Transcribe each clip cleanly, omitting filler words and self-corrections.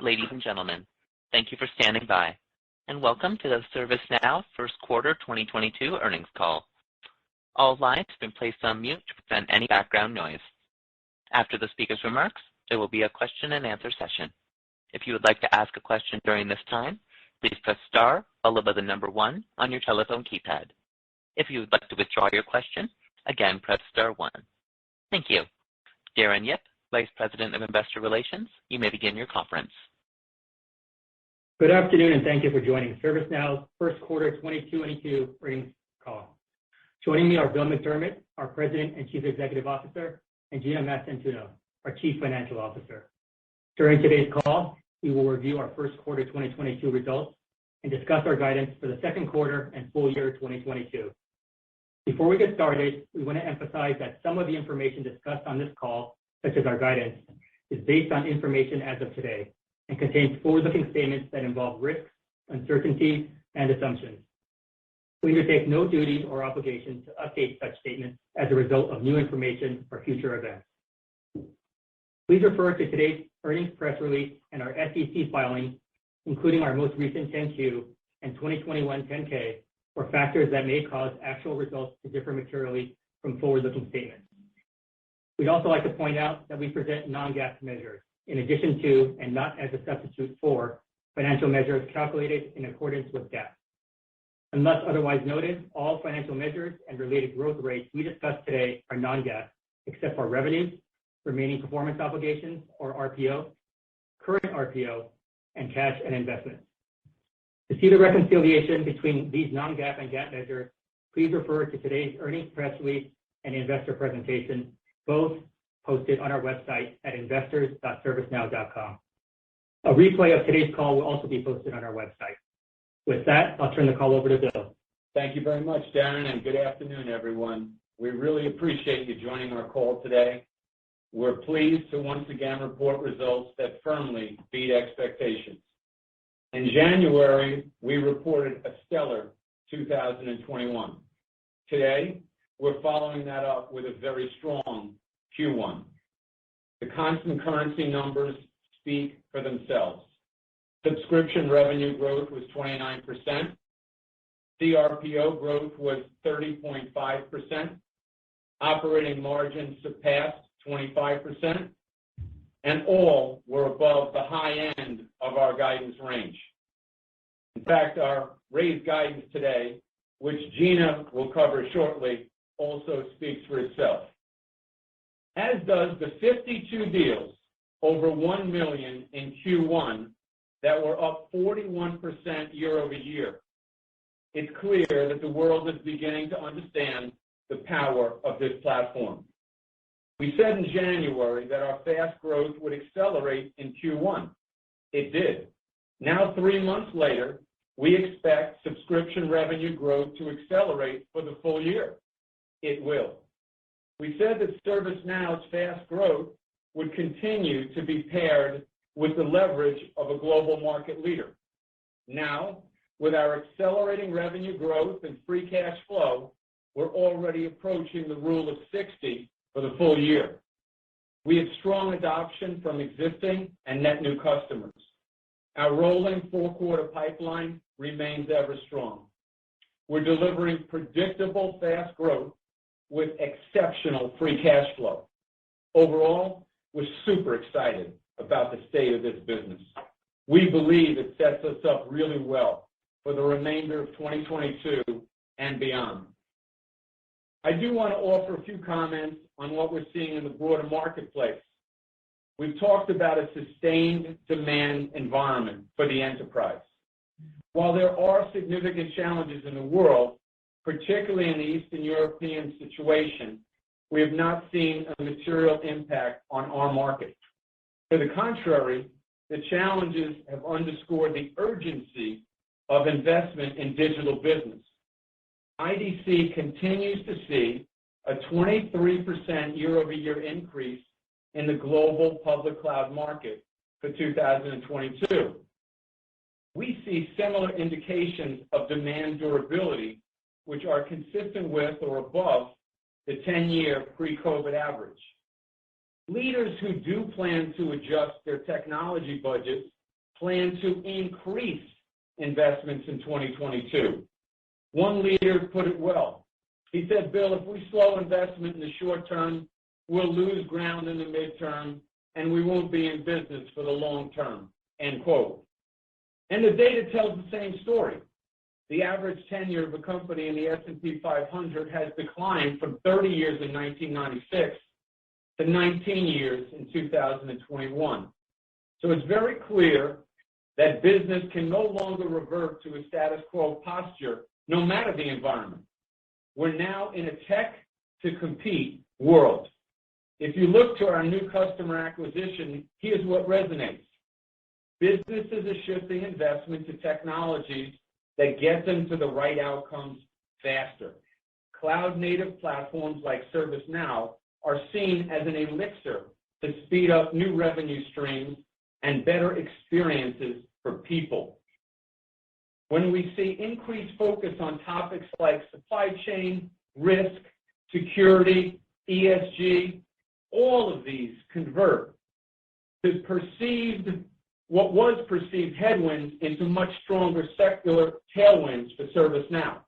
Ladies and gentlemen, thank you for standing by, and welcome to the ServiceNow First Quarter 2022 Earnings Call. All lines have been placed on mute to prevent any background noise. After the speaker's remarks, there will be a question-and-answer session. If you would like to ask a question during this time, please press star followed by the number 1 on your telephone keypad. If you would like to withdraw your question, again, press star 1. Thank you. Darren Yip, Vice President of Investor Relations, you may begin your conference. Good afternoon, and thank you for joining ServiceNow's First Quarter 2022 Earnings Call. Joining me are Bill McDermott, our President and Chief Executive Officer, and Gina Mastantuono, our Chief Financial Officer. During today's call, we will review our first quarter 2022 results and discuss our guidance for the second quarter and full year 2022. Before we get started, we want to emphasize that some of the information discussed on this call, such as our guidance, is based on information as of today and contains forward-looking statements that involve risks, uncertainties, and assumptions. We undertake no duty or obligation to update such statements as a result of new information or future events. Please refer to today's earnings press release and our SEC filings, including our most recent 10-Q and 2021 10-K, for factors that may cause actual results to differ materially from forward-looking statements. We'd also like to point out that we present non-GAAP measures in addition to, and not as a substitute for, financial measures calculated in accordance with GAAP. Unless otherwise noted, all financial measures and related growth rates we discuss today are non-GAAP, except for revenues, remaining performance obligations, or RPO, current RPO, and cash and investments. To see the reconciliation between these non-GAAP and GAAP measures, please refer to today's earnings press release and investor presentation, both posted on our website at investors.servicenow.com. A replay of today's call will also be posted on our website. With that, I'll turn the call over to Bill. Thank you very much, Darren, and good afternoon, everyone. We really appreciate you joining our call today. We're pleased to once again report results that firmly beat expectations. In January, we reported a stellar 2021. Today, we're following that up with a very strong Q1. The constant currency numbers speak for themselves. Subscription revenue growth was 29%. CRPO growth was 30.5%. Operating margin surpassed 25%. And all were above the high end of our guidance range. In fact, our raised guidance today, which Gina will cover shortly, also speaks for itself. As does the 52 deals over $1 million in Q1 that were up 41% year over year. It's clear that the world is beginning to understand the power of this platform. We said in January that our fast growth would accelerate in Q1. It did. Now, 3 months later, we expect subscription revenue growth to accelerate for the full year. It will. We said that ServiceNow's fast growth would continue to be paired with the leverage of a global market leader. Now, with our accelerating revenue growth and free cash flow, we're already approaching the rule of 60 for the full year. We have strong adoption from existing and net new customers. Our rolling 4-quarter pipeline remains ever strong. We're delivering predictable fast growth with exceptional free cash flow. Overall, we're super excited about the state of this business. We believe it sets us up really well for the remainder of 2022 and beyond. I do want to offer a few comments on what we're seeing in the broader marketplace. We've talked about a sustained demand environment for the enterprise. While there are significant challenges in the world, particularly in the Eastern European situation, we have not seen a material impact on our market. To the contrary, the challenges have underscored the urgency of investment in digital business. IDC continues to see a 23% year-over-year increase in the global public cloud market for 2022. We see similar indications of demand durability, which are consistent with or above the 10-year pre-COVID average. Leaders who do plan to adjust their technology budgets plan to increase investments in 2022. One leader put it well. He said, Bill, if we slow investment in the short term, we'll lose ground in the midterm, and we won't be in business for the long term, end quote. And the data tells the same story. The average tenure of a company in the S&P 500 has declined from 30 years in 1996 to 19 years in 2021. So it's very clear that business can no longer revert to a status quo posture, no matter the environment. We're now in a tech-to-compete world. If you look to our new customer acquisition, here's what resonates. Businesses are shifting investment to technologies that get them to the right outcomes faster. Cloud-native platforms like ServiceNow are seen as an elixir to speed up new revenue streams and better experiences for people. When we see increased focus on topics like supply chain, risk, security, ESG, all of these convert to what was perceived headwinds into much stronger secular tailwinds for ServiceNow.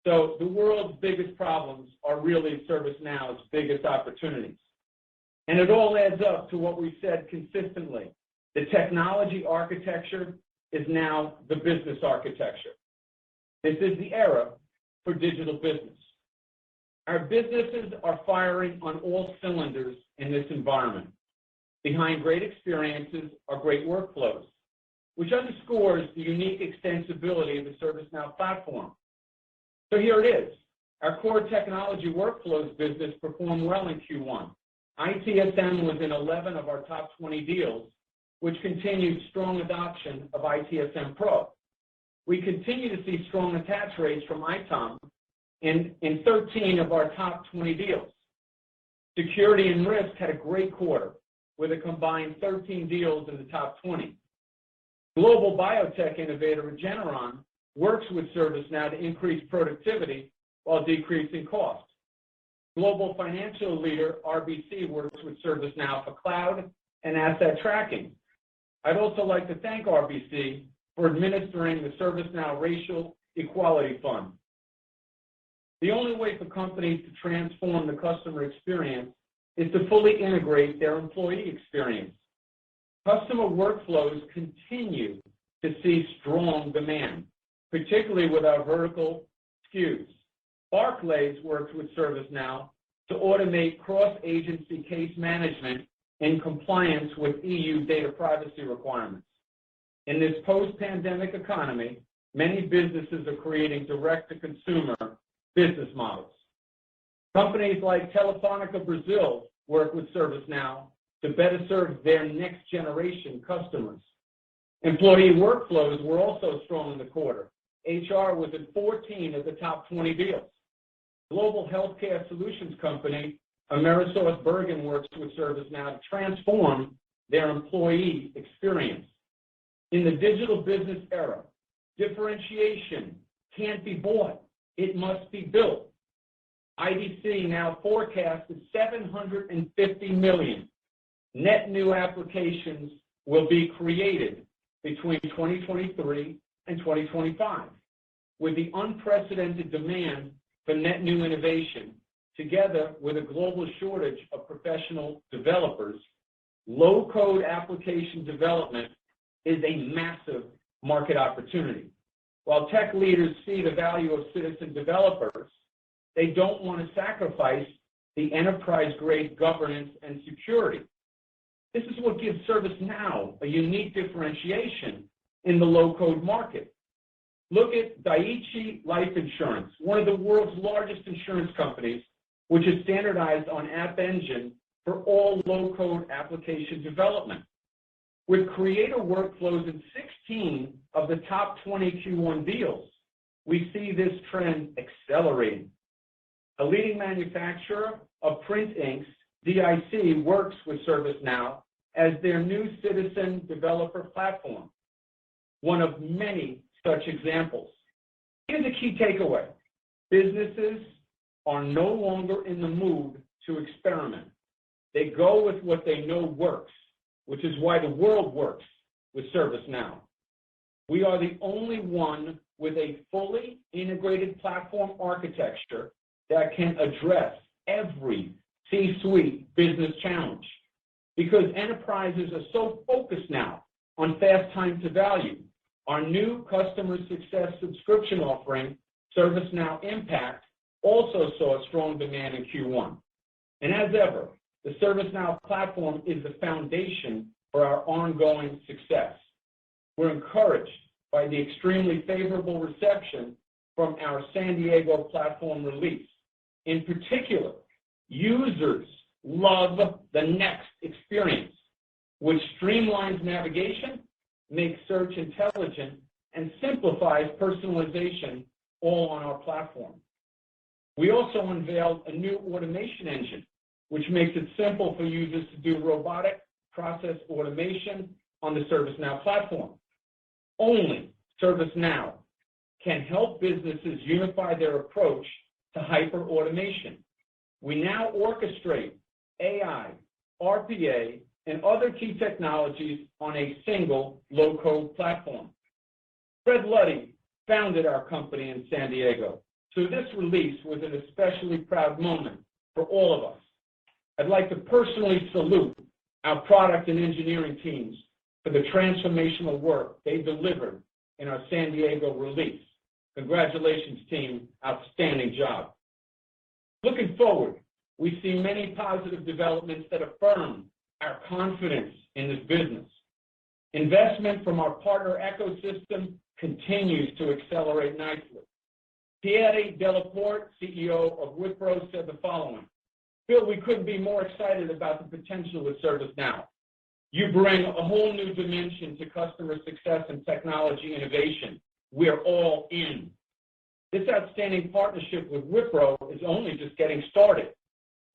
So the world's biggest problems are really ServiceNow's biggest opportunities. And it all adds up to what we said consistently. The technology architecture is now the business architecture. This is the era for digital business. Our businesses are firing on all cylinders in this environment. Behind great experiences are great workflows, which underscores the unique extensibility of the ServiceNow platform. So here it is. Our core technology workflows business performed well in Q1. ITSM was in 11 of our top 20 deals, which continued strong adoption of ITSM Pro. We continue to see strong attach rates from ITOM in 13 of our top 20 deals. Security and risk had a great quarter, with a combined 13 deals in the top 20. Global biotech innovator Regeneron works with ServiceNow to increase productivity while decreasing costs. Global financial leader RBC works with ServiceNow for cloud and asset tracking. I'd also like to thank RBC for administering the ServiceNow Racial Equality Fund. The only way for companies to transform the customer experience is to fully integrate their employee experience. Customer workflows continue to see strong demand, particularly with our vertical SKUs. Barclays works with ServiceNow to automate cross-agency case management in compliance with EU data privacy requirements. In this post-pandemic economy, many businesses are creating direct-to-consumer business models. Companies like Telefónica Brazil work with ServiceNow to better serve their next-generation customers. Employee workflows were also strong in the quarter. HR was in 14 of the top 20 deals. Global healthcare solutions company AmerisourceBergen works with ServiceNow to transform their employee experience. In the digital business era, differentiation can't be bought. It must be built. IDC now forecasts that 750 million net new applications will be created between 2023 and 2025. With the unprecedented demand for net new innovation, together with a global shortage of professional developers, low-code application development is a massive market opportunity. While tech leaders see the value of citizen developers, they don't want to sacrifice the enterprise-grade governance and security. This is what gives ServiceNow a unique differentiation in the low-code market. Look at Dai-ichi Life Insurance, one of the world's largest insurance companies, which is standardized on App Engine for all low-code application development. With creator workflows in 16 of the top 20 Q1 deals, we see this trend accelerating. A leading manufacturer of print inks, DIC, works with ServiceNow as their new citizen developer platform, one of many such examples. Here's a key takeaway. Businesses are no longer in the mood to experiment. They go with what they know works, which is why the world works. with ServiceNow. We are the only one with a fully integrated platform architecture that can address every C-suite business challenge. Because enterprises are so focused now on fast time to value, our new customer success subscription offering, ServiceNow Impact, also saw strong demand in Q1. And as ever, the ServiceNow platform is the foundation for our ongoing success. We're encouraged by the extremely favorable reception from our San Diego platform release. In particular, users love the Next experience, which streamlines navigation, makes search intelligent, and simplifies personalization all on our platform. We also unveiled a new automation engine, which makes it simple for users to do robotic process automation on the ServiceNow platform. Only ServiceNow can help businesses unify their approach to hyper-automation. We now orchestrate AI, RPA, and other key technologies on a single low-code platform. Fred Luddy founded our company in San Diego, so this release was an especially proud moment for all of us. I'd like to personally salute our product and engineering teams for the transformational work they delivered in our San Diego release. Congratulations, team. Outstanding job. Looking forward, we see many positive developments that affirm our confidence in this business. Investment from our partner ecosystem continues to accelerate nicely. Thierry Delaporte, CEO of Wipro, said the following: "Bill, we couldn't be more excited about the potential with ServiceNow. You bring a whole new dimension to customer success and technology innovation. We're all in." This outstanding partnership with Wipro is only just getting started.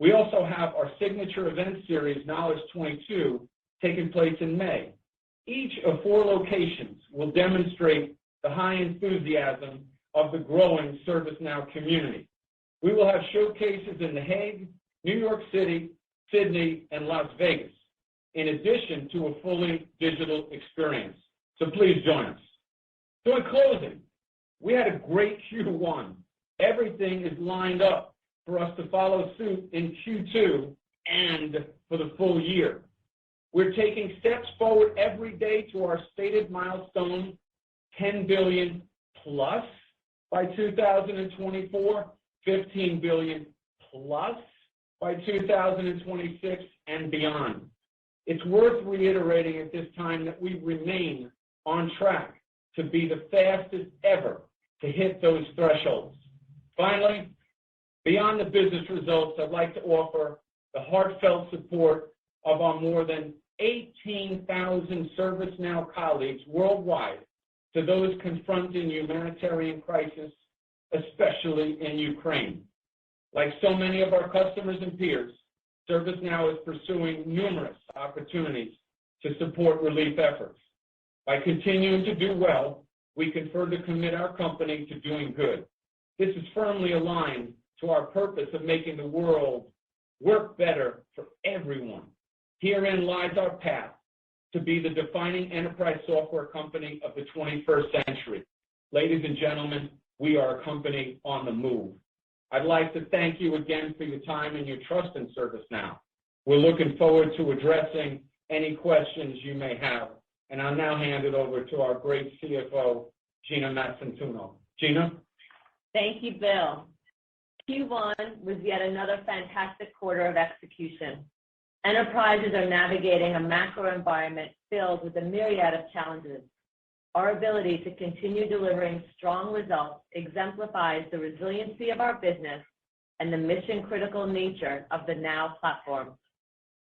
We also have our signature event series, Knowledge 22, taking place in May. Each of 4 locations will demonstrate the high enthusiasm of the growing ServiceNow community. We will have showcases in The Hague, New York City, Sydney, and Las Vegas, in addition to a fully digital experience. So please join us. So in closing, we had a great Q1. Everything is lined up for us to follow suit in Q2 and for the full year. We're taking steps forward every day to our stated milestone, 10 billion plus by 2024, 15 billion plus by 2026 and beyond. It's worth reiterating at this time that we remain on track to be the fastest ever to hit those thresholds. Finally, beyond the business results, I'd like to offer the heartfelt support of our more than 18,000 ServiceNow colleagues worldwide to those confronting humanitarian crisis, especially in Ukraine. Like so many of our customers and peers, ServiceNow is pursuing numerous opportunities to support relief efforts. By continuing to do well, we can further commit our company to doing good. This is firmly aligned to our purpose of making the world work better for everyone. Herein lies our path to be the defining enterprise software company of the 21st century. Ladies and gentlemen, we are a company on the move. I'd like to thank you again for your time and your trust in ServiceNow. We're looking forward to addressing any questions you may have. And I'll now hand it over to our great CFO, Gina Mastantuono. Gina? Thank you, Bill. Q1 was yet another fantastic quarter of execution. Enterprises are navigating a macro environment filled with a myriad of challenges. Our ability to continue delivering strong results exemplifies the resiliency of our business and the mission-critical nature of the Now platform.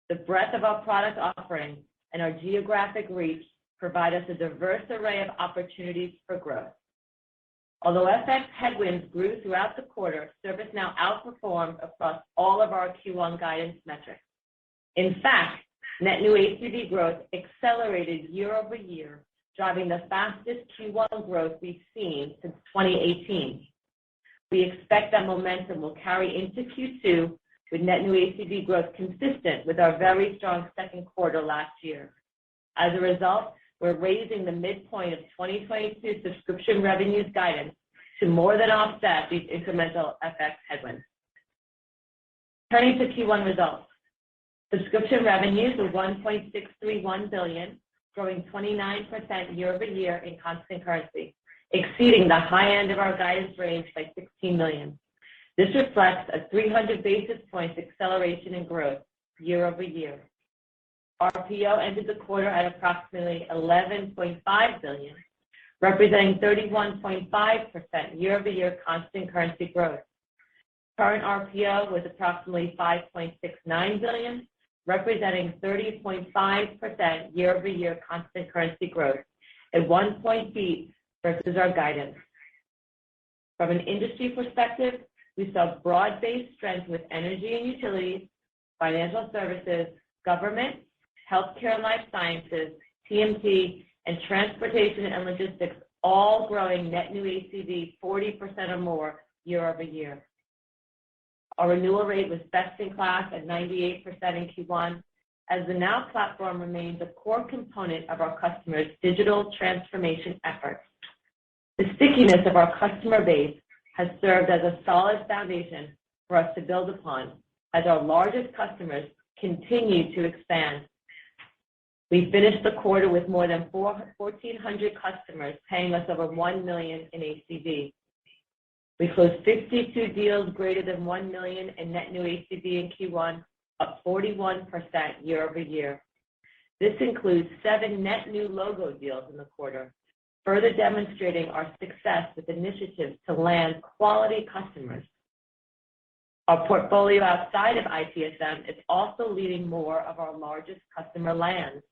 The breadth of our product offering and our geographic reach provide us a diverse array of opportunities for growth. Although FX headwinds grew throughout the quarter, ServiceNow outperformed across all of our Q1 guidance metrics. In fact, net new ACV growth accelerated year over year, driving the fastest Q1 growth we've seen since 2018. We expect that momentum will carry into Q2 with net new ACV growth consistent with our very strong second quarter last year. As a result, we're raising the midpoint of 2022 subscription revenues guidance to more than offset these incremental FX headwinds. Turning to Q1 results. Subscription revenues were $1.631 billion, growing 29% year-over-year in constant currency, exceeding the high end of our guidance range by $16 million. This reflects a 300 basis points acceleration in growth year-over-year. RPO ended the quarter at approximately $11.5 billion, representing 31.5% year-over-year constant currency growth. Current RPO was approximately $5.69 billion, representing 30.5% year-over-year constant currency growth, a 1-point beat versus our guidance. From an industry perspective, we saw broad-based strength with energy and utilities, financial services, government, healthcare and life sciences, TMT, and transportation and logistics all growing net new ACV 40% or more year-over-year. Our renewal rate was best in class at 98% in Q1, as the Now Platform remains a core component of our customers' digital transformation efforts. The stickiness of our customer base has served as a solid foundation for us to build upon as our largest customers continue to expand. We finished the quarter with more than 1,400 customers paying us over $1 million in ACV. We closed 52 deals greater than $1 million in net new ACV in Q1, up 41% year-over-year. This includes 7 net new logo deals in the quarter, further demonstrating our success with initiatives to land quality customers. Our portfolio outside of ITSM is also leading more of our largest customer lands.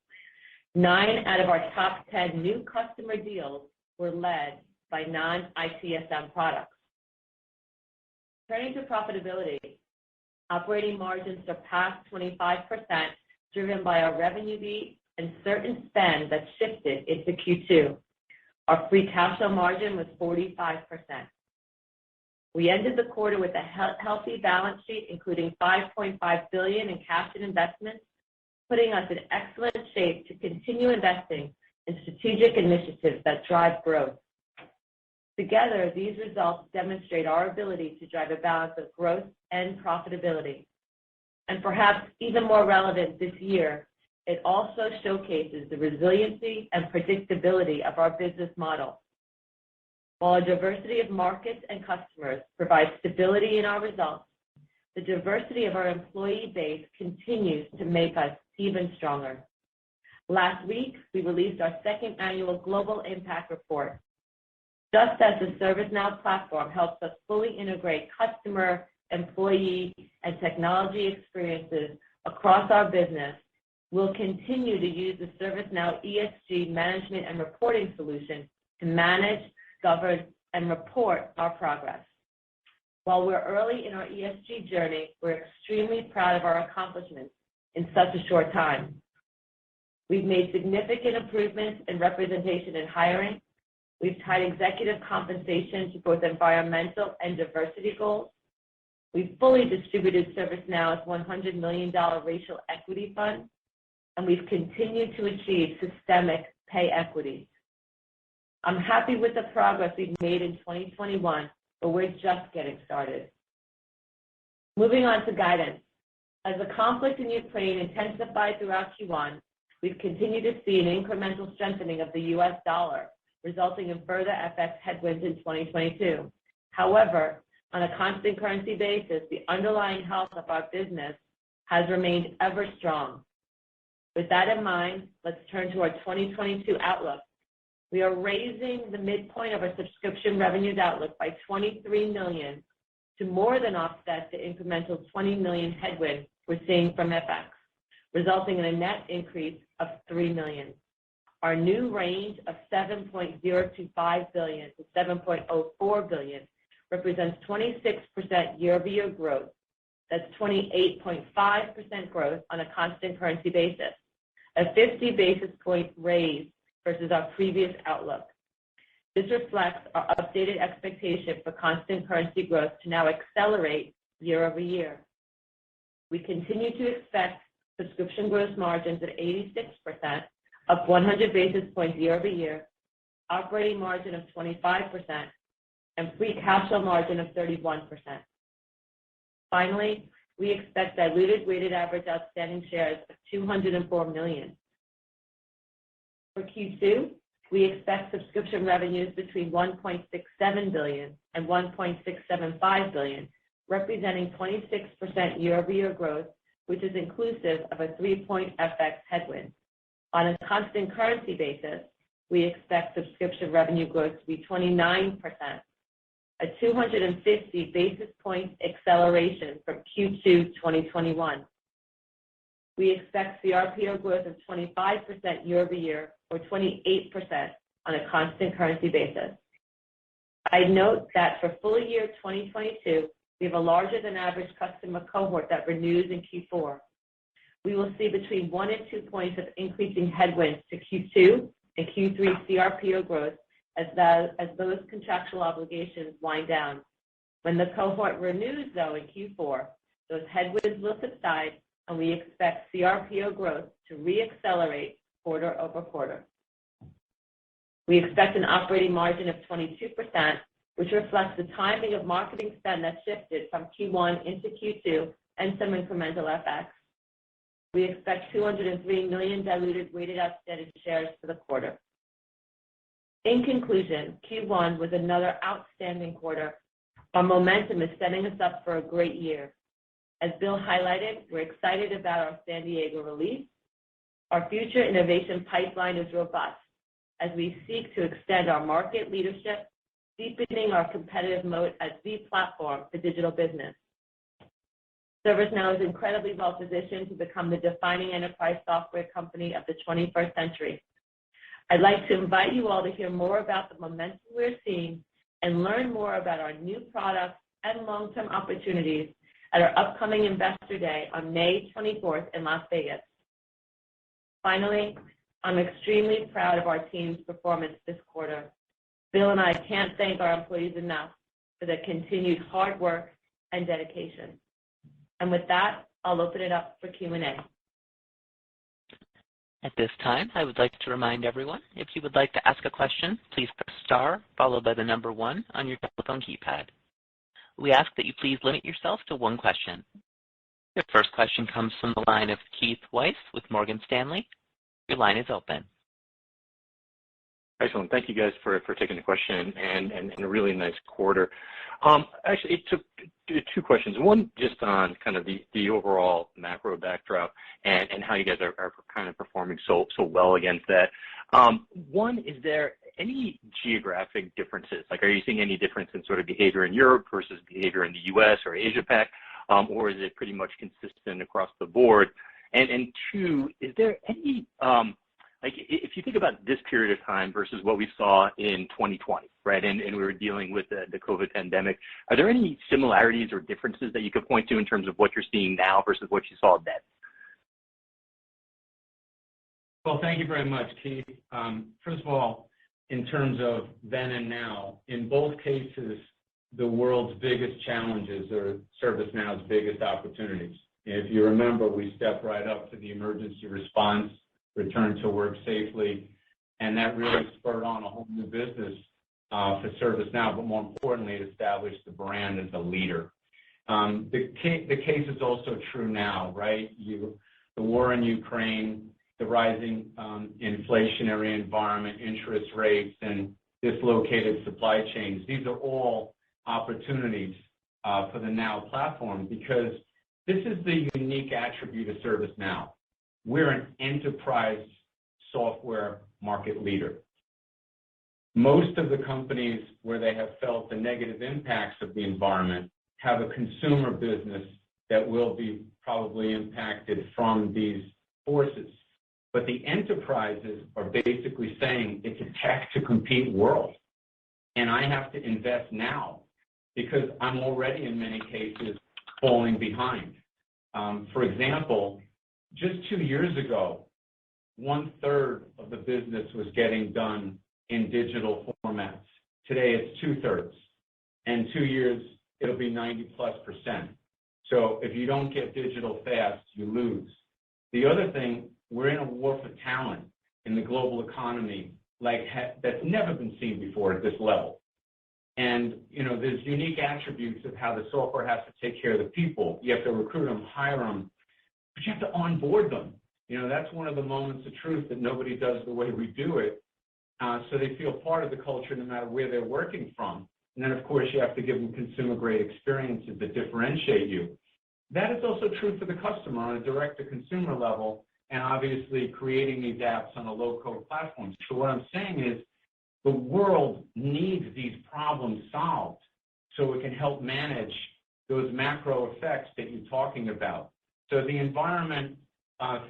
9 out of our top 10 new customer deals were led by non-ITSM products. Turning to profitability, operating margins surpassed 25%, driven by our revenue beat and certain spend that shifted into Q2. Our free cash flow margin was 45%. We ended the quarter with a healthy balance sheet, including $5.5 billion in cash and investments, putting us in excellent shape to continue investing in strategic initiatives that drive growth. Together, these results demonstrate our ability to drive a balance of growth and profitability. And perhaps even more relevant this year, it also showcases the resiliency and predictability of our business model. While a diversity of markets and customers provides stability in our results, the diversity of our employee base continues to make us even stronger. Last week, we released our second annual Global Impact Report. Just as the ServiceNow platform helps us fully integrate customer, employee, and technology experiences across our business, we'll continue to use the ServiceNow ESG management and reporting solution to manage, govern, and report our progress. While we're early in our ESG journey, we're extremely proud of our accomplishments in such a short time. We've made significant improvements in representation and hiring. We've tied executive compensation to both environmental and diversity goals. We've fully distributed ServiceNow's $100 million racial equity fund, and we've continued to achieve systemic pay equity. I'm happy with the progress we've made in 2021, but we're just getting started. Moving on to guidance. As the conflict in Ukraine intensified throughout Q1, we've continued to see an incremental strengthening of the US dollar, resulting in further FX headwinds in 2022. However, on a constant currency basis, the underlying health of our business has remained ever strong. With that in mind, let's turn to our 2022 outlook. We are raising the midpoint of our subscription revenues outlook by $23 million to more than offset the incremental $20 million headwind we're seeing from FX, resulting in a net increase of $3 million. Our new range of $7.025 billion to $7.04 billion represents 26% year-over-year growth. That's 28.5% growth on a constant currency basis, a 50 basis point raise versus our previous outlook. This reflects our updated expectation for constant currency growth to now accelerate year-over-year. We continue to expect subscription gross margins at 86%, up 100 basis points year-over-year, operating margin of 25%, and free cash flow margin of 31%. Finally, we expect diluted weighted average outstanding shares of 204 million. For Q2, we expect subscription revenues between $1.67 billion and $1.675 billion, representing 26% year-over-year growth, which is inclusive of a 3-point FX headwind. On a constant currency basis, we expect subscription revenue growth to be 29%, a 250 basis point acceleration from Q2 2021. We expect CRPO growth of 25% year-over-year or 28% on a constant currency basis. I'd note that for full year 2022, we have a larger than average customer cohort that renews in Q4. We will see between 1 and 2 points of increasing headwinds to Q2 and Q3 CRPO growth as those contractual obligations wind down. When the cohort renews, though, in Q4, those headwinds will subside, and we expect CRPO growth to re-accelerate quarter-over-quarter. We expect an operating margin of 22%, which reflects the timing of marketing spend that shifted from Q1 into Q2 and some incremental FX. We expect 203 million diluted weighted outstanding shares for the quarter. In conclusion, Q1 was another outstanding quarter. Our momentum is setting us up for a great year. As Bill highlighted, we're excited about our San Diego release. Our future innovation pipeline is robust as we seek to extend our market leadership, deepening our competitive moat as the platform for digital business. ServiceNow is incredibly well positioned to become the defining enterprise software company of the 21st century. I'd like to invite you all to hear more about the momentum we're seeing and learn more about our new products and long-term opportunities at our upcoming Investor Day on May 24th in Las Vegas. Finally, I'm extremely proud of our team's performance this quarter. Bill and I can't thank our employees enough for their continued hard work and dedication. And with that, I'll open it up for Q&A. At this time, I would like to remind everyone, if you would like to ask a question, please press star followed by the number 1 on your telephone keypad. We ask that you please limit yourself to 1 question. Your first question comes from the line of Keith Weiss with Morgan Stanley. Your line is open. Excellent. Thank you guys for taking the question and a really nice quarter. Actually, it took 2 questions. One, just on kind of the overall macro backdrop and how you guys are kind of performing so well against that. One, is there any geographic differences? Like, are you seeing any difference in sort of behavior in Europe versus behavior in the US or Asia Pac? Or is it pretty much consistent across the board? And 2, is there any like, if you think about this period of time versus what we saw in 2020, right, and we were dealing with the COVID pandemic, are there any similarities or differences that you could point to in terms of what you're seeing now versus what you saw then? Well, thank you very much, Keith. First of all, in terms of then and now, in both cases, the world's biggest challenges are ServiceNow's biggest opportunities. If you remember, we stepped right up to the emergency response, returned to work safely, and that really spurred on a whole new business for ServiceNow, but more importantly, it established the brand as a leader. The case is also true now, right? The war in Ukraine, the rising inflationary environment, interest rates, and dislocated supply chains. These are all opportunities for the Now Platform because this is the unique attribute of ServiceNow. We're an enterprise software market leader. Most of the companies where they have felt the negative impacts of the environment have a consumer business that will be probably impacted from these forces. But the enterprises are basically saying it's a tech to compete world. And I have to invest now because I'm already in many cases falling behind. For example, just 2 years ago, 1/3 of the business was getting done in digital formats. Today it's 2/3. In 2 years, it'll be 90+%. So if you don't get digital fast, you lose. The other thing, we're in a war for talent. in the global economy that's never been seen before at this level. And, there's unique attributes of how the software has to take care of the people. You have to recruit them, hire them, but you have to onboard them. That's one of the moments of truth that nobody does the way we do it. So they feel part of the culture no matter where they're working from. And then, of course, you have to give them consumer-grade experiences that differentiate you. That is also true for the customer on a direct-to-consumer level, and obviously creating these apps on a low-code platform. So what I'm saying is the world needs these problems solved so it can help manage those macro effects that you're talking about. So the environment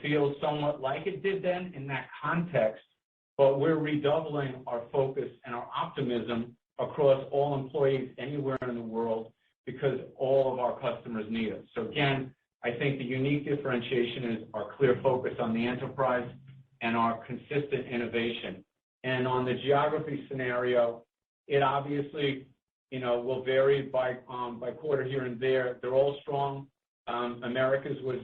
feels somewhat like it did then in that context, but we're redoubling our focus and our optimism across all employees anywhere in the world because all of our customers need us. So again, I think the unique differentiation is our clear focus on the enterprise and our consistent innovation. And on the geography scenario, it obviously, will vary by quarter here and there. They're all strong. Americas was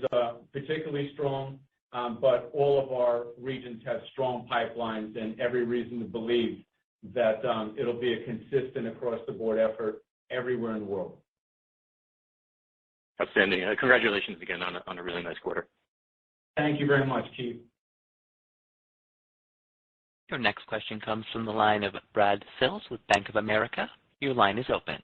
particularly strong, but all of our regions have strong pipelines and every reason to believe that it'll be a consistent across-the-board effort everywhere in the world. Outstanding. Congratulations again on a really nice quarter. Thank you very much, Keith. Your next question comes from the line of Brad Sills with Bank of America. Your line is open.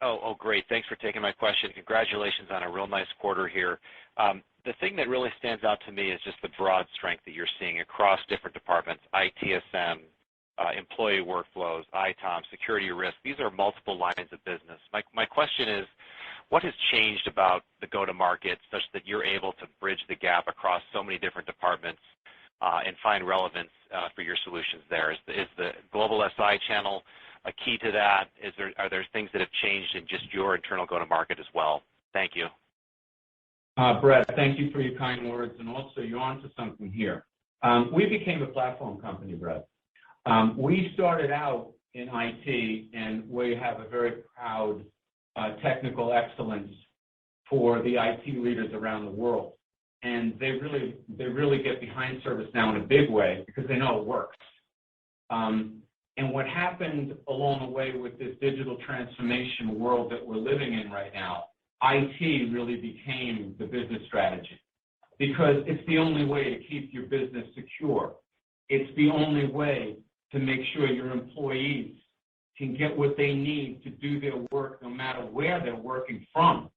Oh, great. Thanks for taking my question. Congratulations on a real nice quarter here. The thing that really stands out to me is just the broad strength that you're seeing across different departments, ITSM, employee workflows, ITOM, security risk. These are multiple lines of business. My question is, what has changed about the go-to-market such that you're able to bridge the gap across so many different departments and find relevance for your solutions there? Is the global SI channel a key to that? Are there things that have changed in just your internal go-to-market as well? Thank you. Brett, thank you for your kind words, and also you're onto something here. We became a platform company, Brett. We started out in IT, and we have a very proud technical excellence for the IT leaders around the world. And they really get behind ServiceNow in a big way because they know it works. And what happened along the way with this digital transformation world that we're living in right now, IT really became the business strategy because it's the only way to keep your business secure. It's the only way to make sure your employees can get what they need to do their work no matter where they're working from.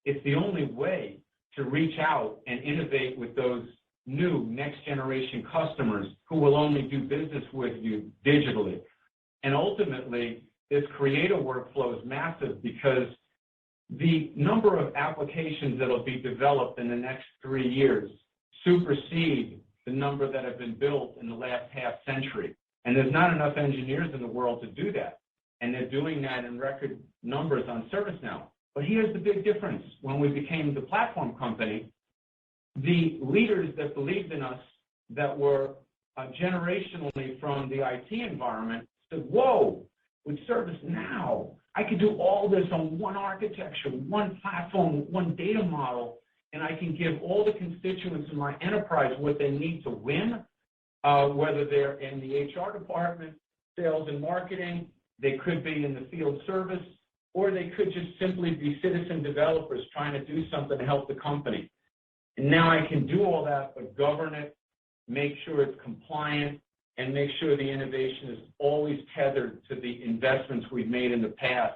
It's the only way to reach out and innovate with those new next-generation customers who will only do business with you digitally. And ultimately, this creator workflow is massive because the number of applications that will be developed in the next 3 years supersede the number that have been built in the last half century. And there's not enough engineers in the world to do that. And they're doing that in record numbers on ServiceNow. But here's the big difference. When we became the platform company, the leaders that believed in us that were generationally from the IT environment said, whoa, with ServiceNow, I could do all this on one architecture, one platform, one data model, and I can give all the constituents in my enterprise what they need to win, whether they're in the HR department, sales and marketing, they could be in the field service, or they could just simply be citizen developers trying to do something to help the company. And now I can do all that, but govern it, make sure it's compliant, and make sure the innovation is always tethered to the investments we've made in the past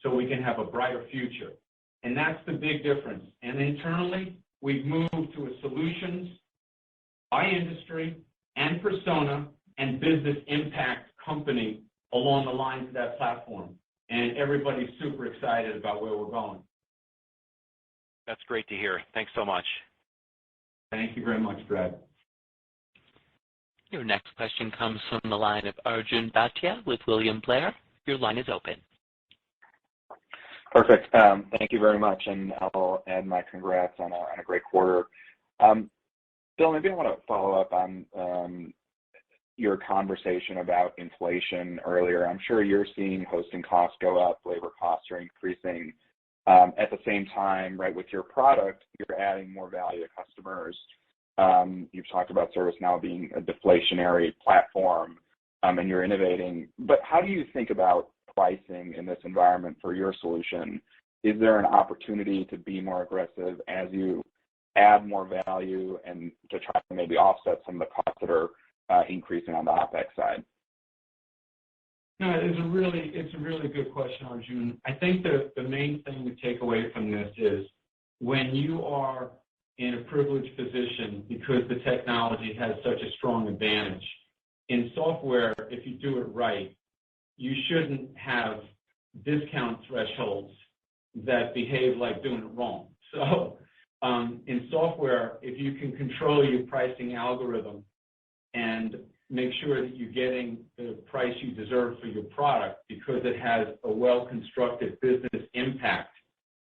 so we can have a brighter future. And that's the big difference. And internally, we've moved to a solutions by industry and persona and business impact company along the lines of that platform. And everybody's super excited about where we're going. That's great to hear. Thanks so much. Thank you very much, Brad. Your next question comes from the line of Arjun Bhatia with William Blair. Your line is open. Perfect. Thank you very much, and I'll add my congrats on a great quarter. Bill, maybe I want to follow up on your conversation about inflation earlier. I'm sure you're seeing hosting costs go up, labor costs are increasing. At the same time, right, with your product, you're adding more value to customers. You've talked about ServiceNow being a deflationary platform, and you're innovating. But how do you think about pricing in this environment for your solution? Is there an opportunity to be more aggressive as you add more value and to try to maybe offset some of the costs that are increasing on the OpEx side? No, it's a really good question, Arjun. I think the main thing to take away from this is when you are in a privileged position because the technology has such a strong advantage. In software, if you do it right, you shouldn't have discount thresholds that behave like doing it wrong. So in software, if you can control your pricing algorithm and make sure that you're getting the price you deserve for your product because it has a well-constructed business impact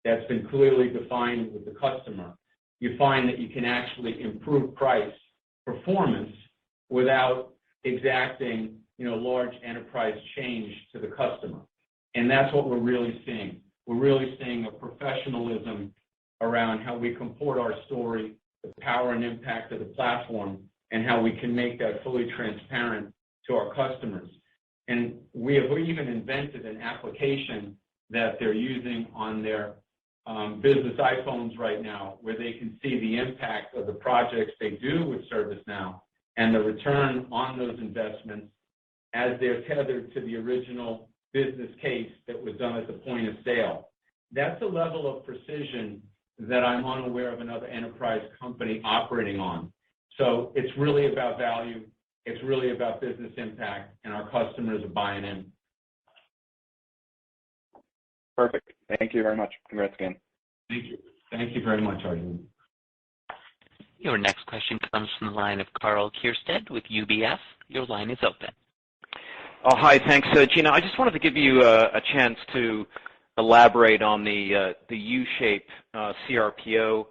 that's been clearly defined with the customer, you find that you can actually improve price performance without exacting, large enterprise change to the customer. And that's what we're really seeing. We're really seeing a professionalism around how we comport our story, the power and impact of the platform, and how we can make that fully transparent to our customers. And we have even invented an application that they're using on their business iPhones right now, where they can see the impact of the projects they do with ServiceNow and the return on those investments as they're tethered to the original business case that was done at the point of sale. That's a level of precision that I'm unaware of another enterprise company operating on. So it's really about value, it's really about business impact, and our customers are buying in. Perfect. Thank you very much. Congrats again. Thank you. Thank you very much, Arjun. Your next question comes from the line of Karl Keirstead with UBS. Your line is open. Oh, hi. Thanks, Gina. I just wanted to give you a chance to elaborate on the U-shape CRPO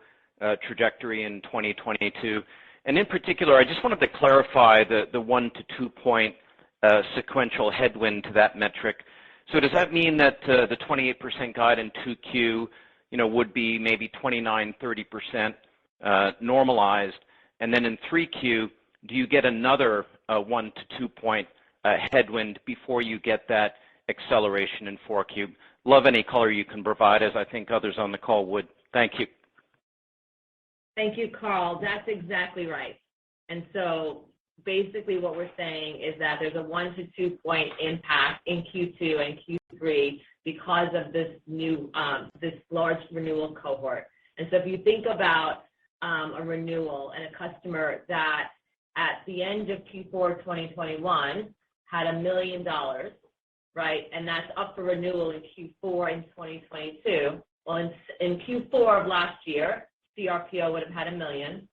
trajectory in 2022. And in particular, I just wanted to clarify the 1 to 2 point sequential headwind to that metric. So does that mean that the 28% guide in 2Q, would be maybe 29-30% normalized, and then in 3Q, do you get another 1 to 2 point headwind before you get that acceleration in 4Q? Love any color you can provide, as I think others on the call would. Thank you. Thank you, Carl. That's exactly right. And so basically what we're saying is that there's a 1 to 2 point impact in Q2 and Q3 because of this new, this large renewal cohort. And so if you think about a renewal and a customer that at the end of Q4 2021 had $1 million, right? And that's up for renewal in Q4 in 2022. Well, in Q4 of last year, CRPO would have had $1 million.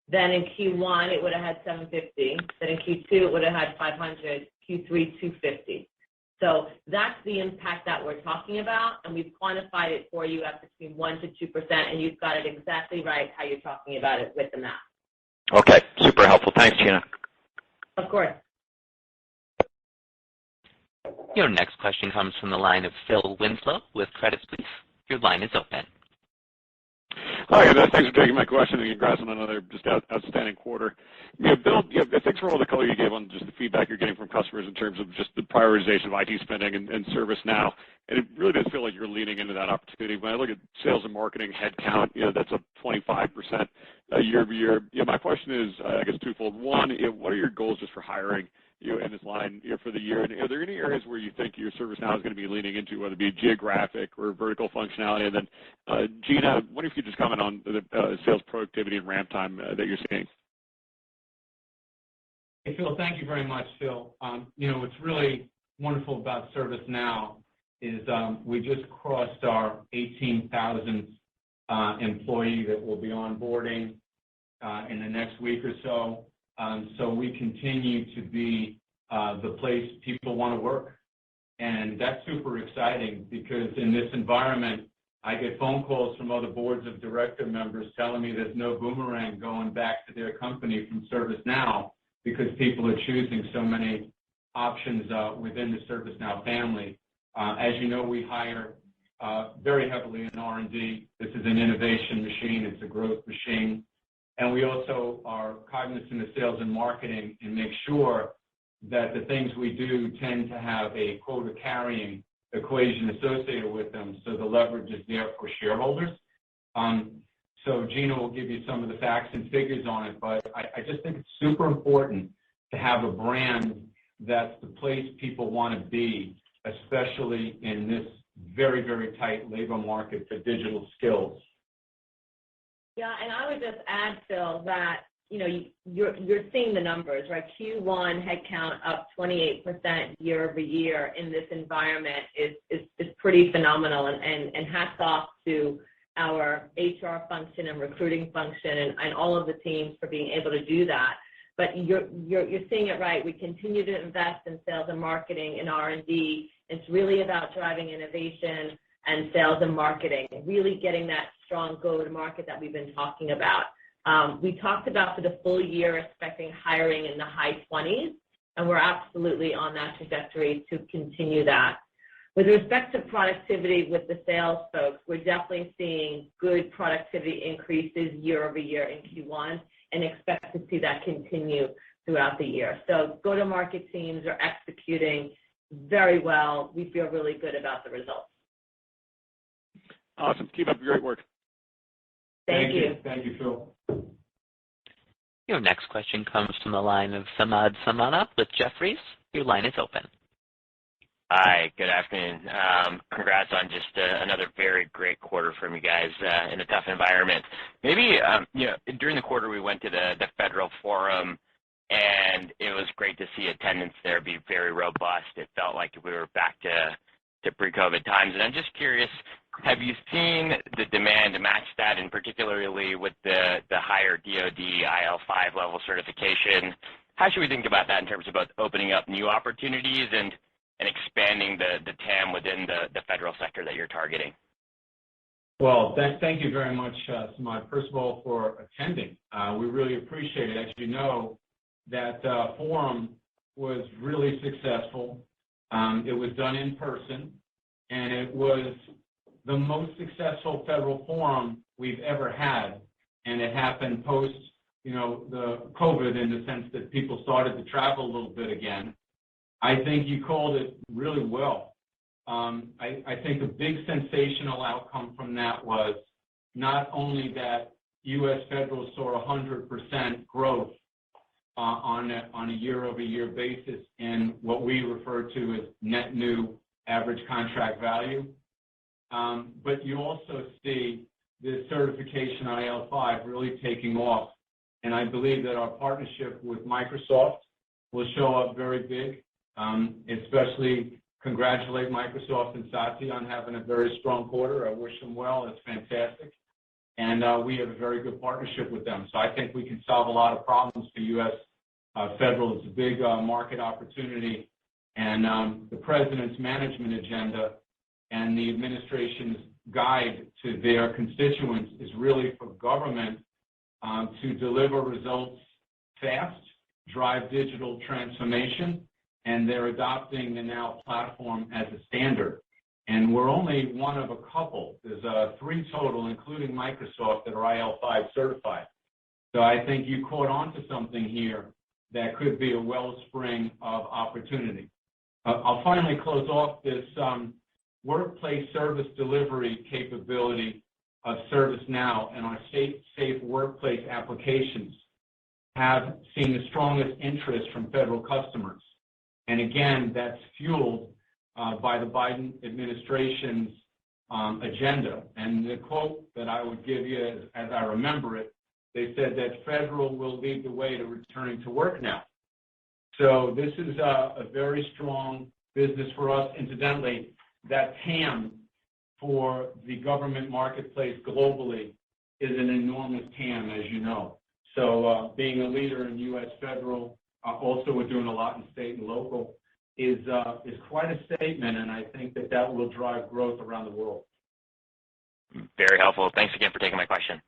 Then in Q1, it would have had $750. Then in Q2, it would have had $500. Q3, $250. So that's the impact that we're talking about, and we've quantified it for you at between 1 to 2%, and you've got it exactly right how you're talking about it with the math. Okay, super helpful. Thanks, Gina. Of course. Your next question comes from the line of Phil Winslow with Credit Suisse. Your line is open. Hi, guys. Thanks for taking my question, and congrats on another just outstanding quarter. Bill, thanks for all the color you gave on just the feedback you're getting from customers in terms of just the prioritization of IT spending and ServiceNow. And it really does feel like you're leaning into that opportunity. When I look at sales and marketing headcount, that's up 25% year over year. My question is, I guess, twofold. One, what are your goals just for hiring in this line for the year? And are there any areas where you think your ServiceNow is going to be leaning into, whether it be geographic or vertical functionality? And then, Gina, what if you just comment on the sales productivity and ramp time that you're seeing? Hey, Phil, thank you very much, Phil. What's really wonderful about ServiceNow is we just crossed our 18,000th employee that will be onboarding in the next week or so. So we continue to be the place people want to work. And that's super exciting because in this environment, I get phone calls from other boards of director members telling me there's no boomerang going back to their company from ServiceNow because people are choosing so many options within the ServiceNow family. As you know, we hire very heavily in R&D. This is an innovation machine. It's a growth machine. And we also are cognizant of sales and marketing and make sure that the things we do tend to have a quota carrying equation associated with them, so the leverage is there for shareholders. So Gina will give you some of the facts and figures on it, but I just think it's super important to have a brand that's the place people want to be, especially in this very, very tight labor market for digital skills. Yeah, and I would just add, Phil, that you're seeing the numbers, right? Q1 headcount up 28% year over year in this environment is pretty phenomenal, and hats off to our HR function and recruiting function and all of the teams for being able to do that. But you're seeing it right. We continue to invest in sales and marketing and R&D. It's really about driving innovation and sales and marketing, really getting that strong go-to-market that we've been talking about. We talked about for the full year expecting hiring in the high 20s, and we're absolutely on that trajectory to continue that. With respect to productivity with the sales folks, we're definitely seeing good productivity increases year over year in Q1 and expect to see that continue throughout the year. So go-to-market teams are executing very well. We feel really good about the results. Awesome. Keep up the great work. Thank you. Thank you, Phil. Your next question comes from the line of Samad Samana with Jefferies. Your line is open. Hi, good afternoon. Congrats on just another very great quarter from you guys in a tough environment. Maybe, during the quarter we went to the Federal Forum, and it was great to see attendance there be very robust. It felt like we were back to pre-COVID times. And I'm just curious, have you seen the demand match that, and particularly with the higher DoD IL5 level certification? How should we think about that in terms of both opening up new opportunities and expanding the TAM within the federal sector that you're targeting? Well, thank you very much, Samad, first of all, for attending. We really appreciate it. As you know, that forum was really successful. It was done in person, and it was the most successful federal forum we've ever had, and it happened post, the COVID, in the sense that people started to travel a little bit again. I think you called it really well. I think a big sensational outcome from that was not only that U.S. Federal saw 100% growth on a year-over-year basis in what we refer to as net new average contract value, but you also see the certification IL5 really taking off. And I believe that our partnership with Microsoft will show up very big, especially congratulate Microsoft and Satya on having a very strong quarter. I wish them well. It's fantastic. And we have a very good partnership with them. So I think we can solve a lot of problems for U.S. Federal. It's a big market opportunity. And the President's management agenda and the administration's guide to their constituents is really for government to deliver results fast, drive digital transformation, and they're adopting the Now platform as a standard. And we're only one of a couple. There's 3 total, including Microsoft, that are IL5 certified. So I think you caught on to something here that could be a wellspring of opportunity. I'll finally close off this workplace service delivery capability of ServiceNow, and our safe workplace applications have seen the strongest interest from federal customers. And again, that's fueled by the Biden administration's agenda. And the quote that I would give you, as I remember it, they said that federal will lead the way to returning to work now. So this is a very strong business for us. Incidentally, that TAM for the government marketplace globally is an enormous TAM, as you know. So being a leader in U.S. Federal, also we're doing a lot in state and local, is quite a statement, and I think that will drive growth around the world. Very helpful. Thanks again for taking my question.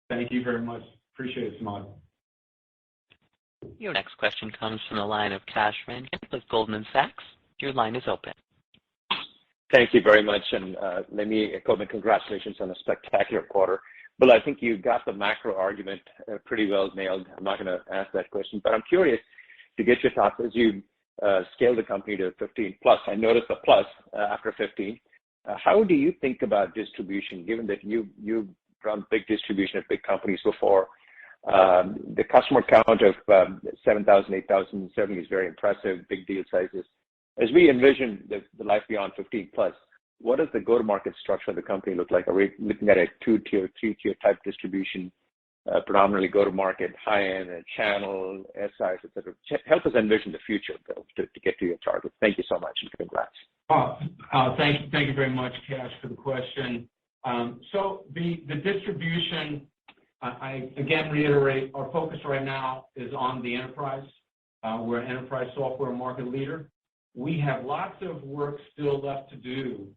Thank you very much. Appreciate it, Samad. Your next question comes from the line of Kash Rangan with Goldman Sachs. Your line is open. Thank you very much, and let me echo my congratulations on a spectacular quarter. Bill, I think you got the macro argument pretty well nailed. I'm not going to ask that question, but I'm curious to get your thoughts as you scale the company to 15 plus. I noticed a plus after 15. How do you think about distribution, given that you've run big distribution at big companies before? The customer count of 7,000, 8,000 certainly is very impressive, big deal sizes. As we envision the life beyond 15 plus, what does the go-to-market structure of the company look like? Are we looking at a 2-tier, 3-tier type distribution, predominantly go-to-market, high-end, channel, SIs, et cetera? Help us envision the future, Bill, to get to your target. Thank you so much, and congrats. Thank you very much, Kash, for the question. So the distribution, I again reiterate, our focus right now is on the enterprise. We're an enterprise software market leader. We have lots of work still left to do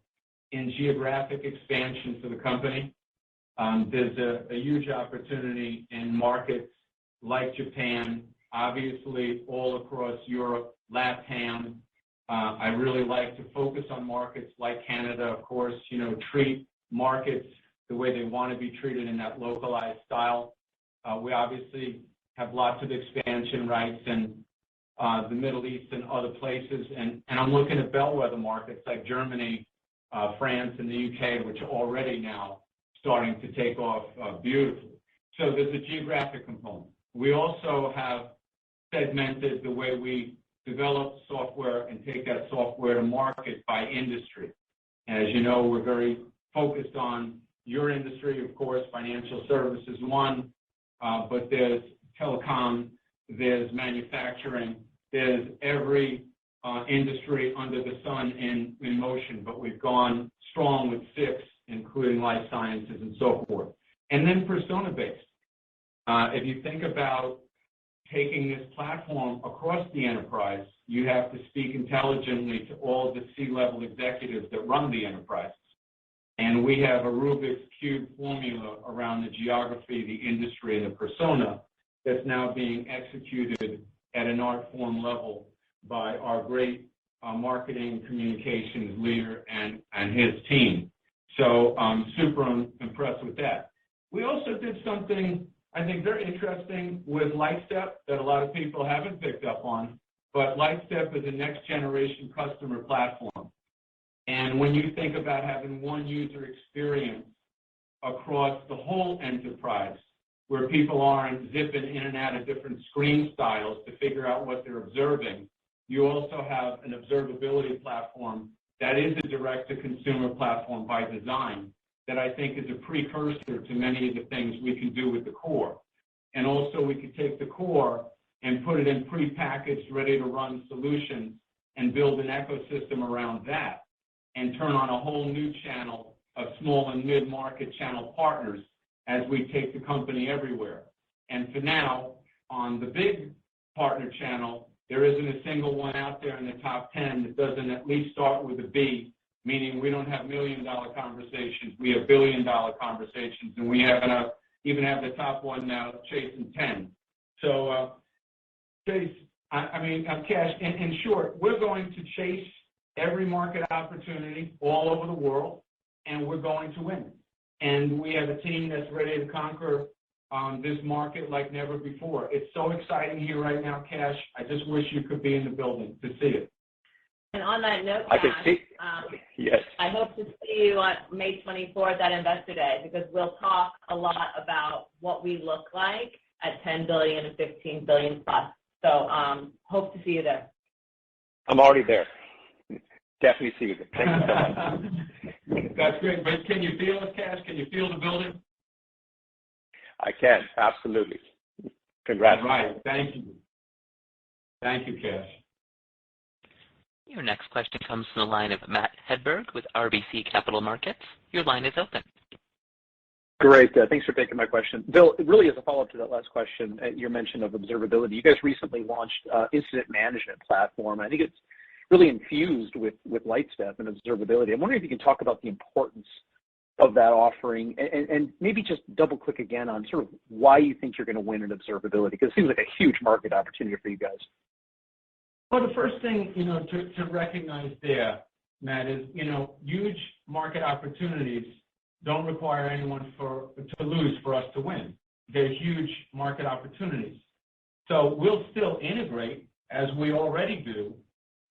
in geographic expansion for the company. There's a huge opportunity in markets like Japan, obviously all across Europe, LATAM. I really like to focus on markets like Canada, of course, treat markets the way they want to be treated in that localized style. We obviously have lots of expansion rights in the Middle East and other places, and I'm looking at bellwether markets like Germany, France, and the UK, which are already now starting to take off beautifully. So there's a geographic component. We also have segmented the way we develop software and take that software to market by industry. As you know, we're very focused on your industry, of course, financial services one, but there's telecom, there's manufacturing, there's every industry under the sun in motion, but we've gone strong with 6, including life sciences and so forth. And then persona-based. If you think about taking this platform across the enterprise, you have to speak intelligently to all the C-level executives that run the enterprises. And we have a Rubik's Cube formula around the geography, the industry, and the persona that's now being executed at an art form level by our great marketing communications leader and his team. So I'm super impressed with that. We also did something, I think, very interesting with Lightstep that a lot of people haven't picked up on, but Lightstep is a next-generation customer platform. And when you think about having one user experience across the whole enterprise, where people aren't zipping in and out of different screen styles to figure out what they're observing, you also have an observability platform that is a direct-to-consumer platform by design that I think is a precursor to many of the things we can do with the core. And also we could take the core and put it in prepackaged, ready-to-run solutions and build an ecosystem around that and turn on a whole new channel of small and mid-market channel partners as we take the company everywhere. And for now, on the big partner channel, there isn't a single one out there in the top 10 that doesn't at least start with a B, meaning we don't have $1 million conversations, we have $1 billion conversations, and we even have the top one now chasing 10. So, Chase, Kash, in short, we're going to chase every market opportunity all over the world, and we're going to win. And we have a team that's ready to conquer this market like never before. It's so exciting here right now, Kash. I just wish you could be in the building to see it. And on that note, I can see. Yes. I hope to see you on May 24th at Investor Day, because we'll talk a lot about what we look like at 10 billion and 15 billion plus. So hope to see you there. I'm already there. Definitely see you there. Thank you so much. That's great. But can you feel it, Kash? Can you feel the building? I can, absolutely. Congrats. All right. Thank you. Thank you, Kash. Your next question comes from the line of Matt Hedberg with RBC Capital Markets. Your line is open. Great. Thanks for taking my question. Bill, really as a follow-up to that last question, your mention of observability, you guys recently launched incident management platform. I think it's really infused with Lightstep and observability. I'm wondering if you can talk about the importance of that offering and maybe just double click again on sort of why you think you're going to win in observability, because it seems like a huge market opportunity for you guys. Well, the first thing, to recognize there, Matt, is, huge market opportunities don't require anyone to lose for us to win. They're huge market opportunities. So we'll still integrate, as we already do,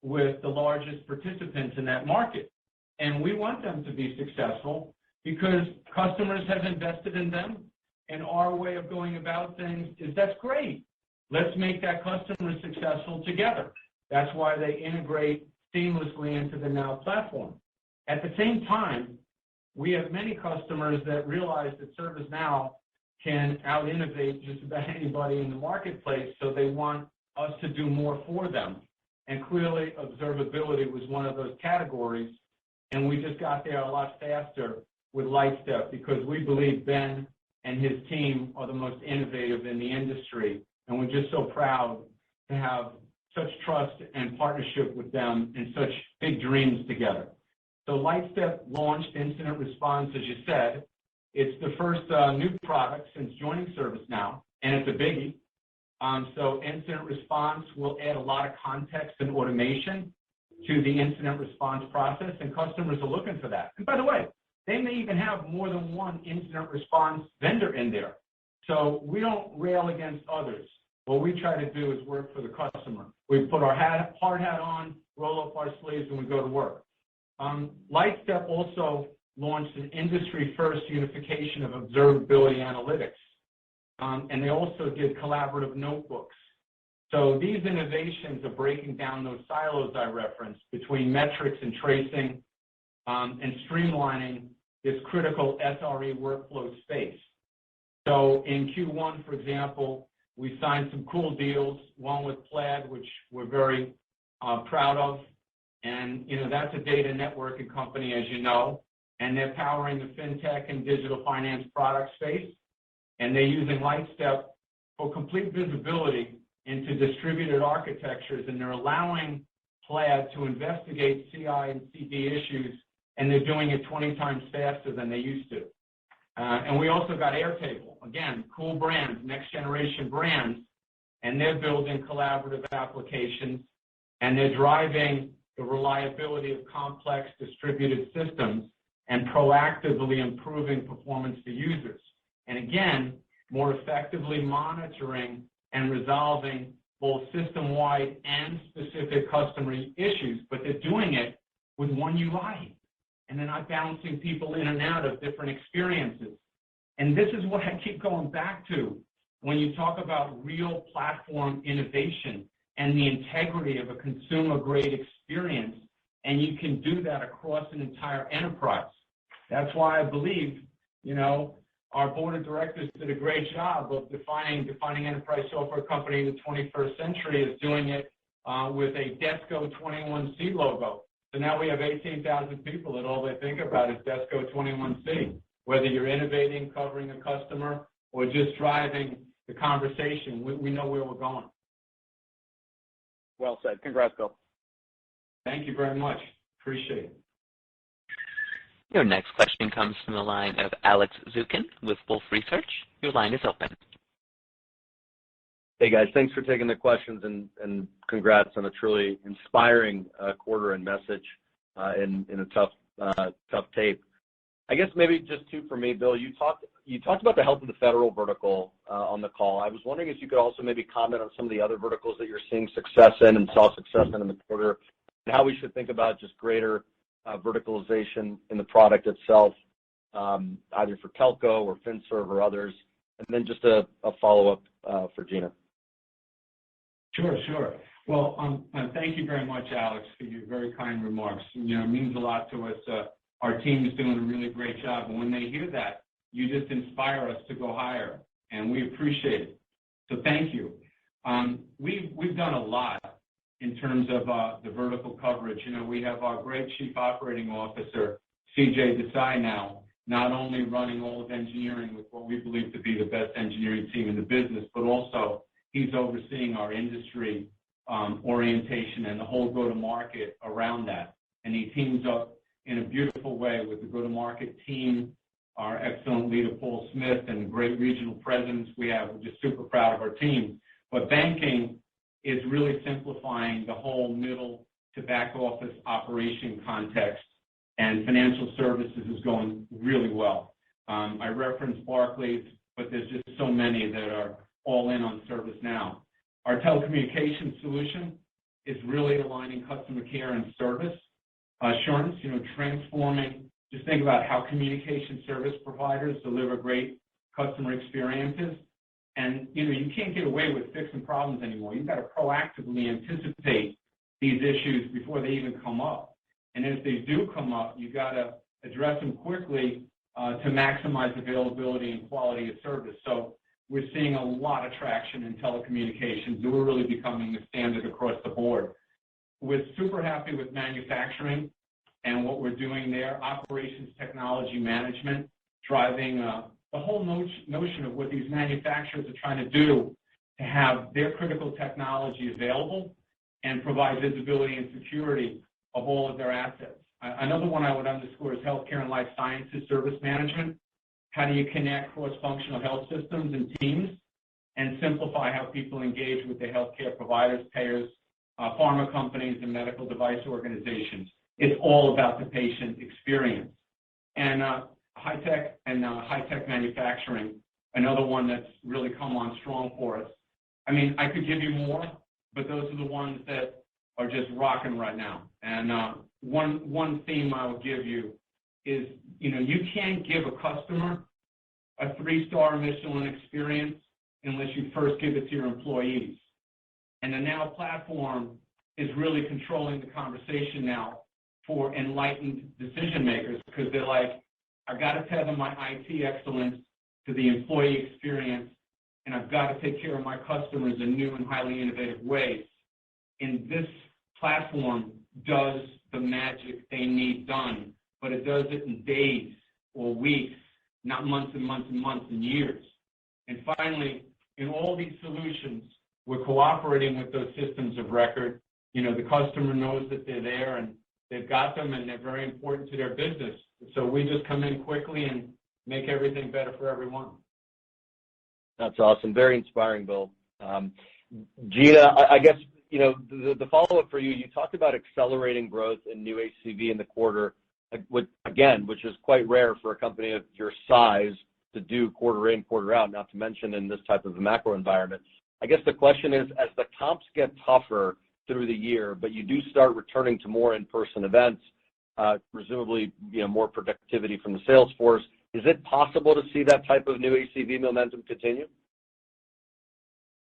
with the largest participants in that market. And we want them to be successful because customers have invested in them, and our way of going about things is that's great. Let's make that customer successful together. That's why they integrate seamlessly into the Now platform. At the same time, we have many customers that realize that ServiceNow can out-innovate just about anybody in the marketplace, so they want us to do more for them. And clearly, observability was one of those categories, and we just got there a lot faster with Lightstep because we believe Ben and his team are the most innovative in the industry, and we're just so proud to have such trust and partnership with them and such big dreams together. So Lightstep launched incident response, as you said. It's the first new product since joining ServiceNow, and it's a biggie. So incident response will add a lot of context and automation to the incident response process, and customers are looking for that. And by the way, they may even have more than one incident response vendor in there. So we don't rail against others. What we try to do is work for the customer. We put our hard hat on, roll up our sleeves, and we go to work. Lightstep also launched an industry-first unification of observability analytics. And they also did collaborative notebooks. So these innovations are breaking down those silos I referenced between metrics and tracing and streamlining this critical SRE workflow space. So in Q1, for example, we signed some cool deals, one with Plaid, which we're very proud of. And, that's a data networking company, as you know, and they're powering the fintech and digital finance product space. And they're using Lightstep for complete visibility into distributed architectures, and they're allowing Plaid to investigate CI and CD issues, and they're doing it 20 times faster than they used to. And we also got Airtable, again, cool brands, next generation brands, and they're building collaborative applications, and they're driving the reliability of complex distributed systems and proactively improving performance to users. And again, more effectively monitoring and resolving both system-wide and specific customer issues, but they're doing it with one UI. And they're not bouncing people in and out of different experiences. And this is what I keep going back to when you talk about real platform innovation and the integrity of a consumer-grade experience, and you can do that across an entire enterprise. That's why I believe, our board of directors did a great job of defining enterprise software company in the 21st century as doing it with a Desco 21C logo. So now we have 18,000 people that all they think about is Desco 21C. Whether you're innovating, covering a customer, or just driving the conversation, we know where we're going. Well said. Congrats, Bill. Thank you very much. Appreciate it. Your next question comes from the line of Alex Zukin with Wolfe Research. Your line is open. Hey, guys. Thanks for taking the questions, and congrats on a truly inspiring quarter and message in a tough tape. I guess maybe just two for me, Bill. You talked about the health of the federal vertical on the call. I was wondering if you could also maybe comment on some of the other verticals that you're seeing success in and saw success in the quarter, and how we should think about just greater verticalization in the product itself, either for telco or FinServ or others. And then just a follow-up for Gina. Sure. Well, thank you very much, Alex, for your very kind remarks. It means a lot to us. Our team is doing a really great job, and when they hear that, you just inspire us to go higher, and we appreciate it. So thank you. We've done a lot in terms of the vertical coverage. We have our great Chief Operating Officer, CJ Desai now, not only running all of engineering with what we believe to be the best engineering team in the business, but also he's overseeing our industry orientation and the whole go-to-market around that. And he teams up in a beautiful way with the go-to-market team, our excellent leader, Paul Smith, and great regional presidents we have. We're just super proud of our team. But banking is really simplifying the whole middle to back office operation context and financial services is going really well. I referenced Barclays, but there's just so many that are all in on ServiceNow. Our telecommunications solution is really aligning customer care and service assurance, transforming. Just think about how communication service providers deliver great customer experiences. And, you can't get away with fixing problems anymore. You've got to proactively anticipate these issues before they even come up. And as they do come up, you've got to address them quickly to maximize availability and quality of service. So we're seeing a lot of traction in telecommunications, and we're really becoming the standard across the board. We're super happy with manufacturing and what we're doing there, operations technology management, driving the whole notion of what these manufacturers are trying to do to have their critical technology available and provide visibility and security of all of their assets. Another one I would underscore is healthcare and life sciences service management. How do you connect cross-functional health systems and teams and simplify how people engage with the healthcare providers, payers, pharma companies, and medical device organizations? It's all about the patient experience. And high-tech manufacturing, another one that's really come on strong for us. I mean, I could give you more, but those are the ones that are just rocking right now. And one theme I will give you is, you can't give a customer a 3-star Michelin experience unless you first give it to your employees. And the Now platform is really controlling the conversation now for enlightened decision makers, because they're like, I've got to tether my IT excellence to the employee experience, and I've got to take care of my customers in new and highly innovative ways. And this platform does the magic they need done, but it does it in days or weeks, not months and months and months and years. And finally, in all these solutions, we're cooperating with those systems of record. The customer knows that they're there and they've got them and they're very important to their business. So we just come in quickly and make everything better for everyone. That's awesome. Very inspiring, Bill. Gina, I guess, the follow-up for you, you talked about accelerating growth in new ACV in the quarter, which is quite rare for a company of your size to do quarter in, quarter out, not to mention in this type of a macro environment. I guess the question is, as the comps get tougher through the year, but you do start returning to more in-person events, presumably, more productivity from the sales force, is it possible to see that type of new ACV momentum continue?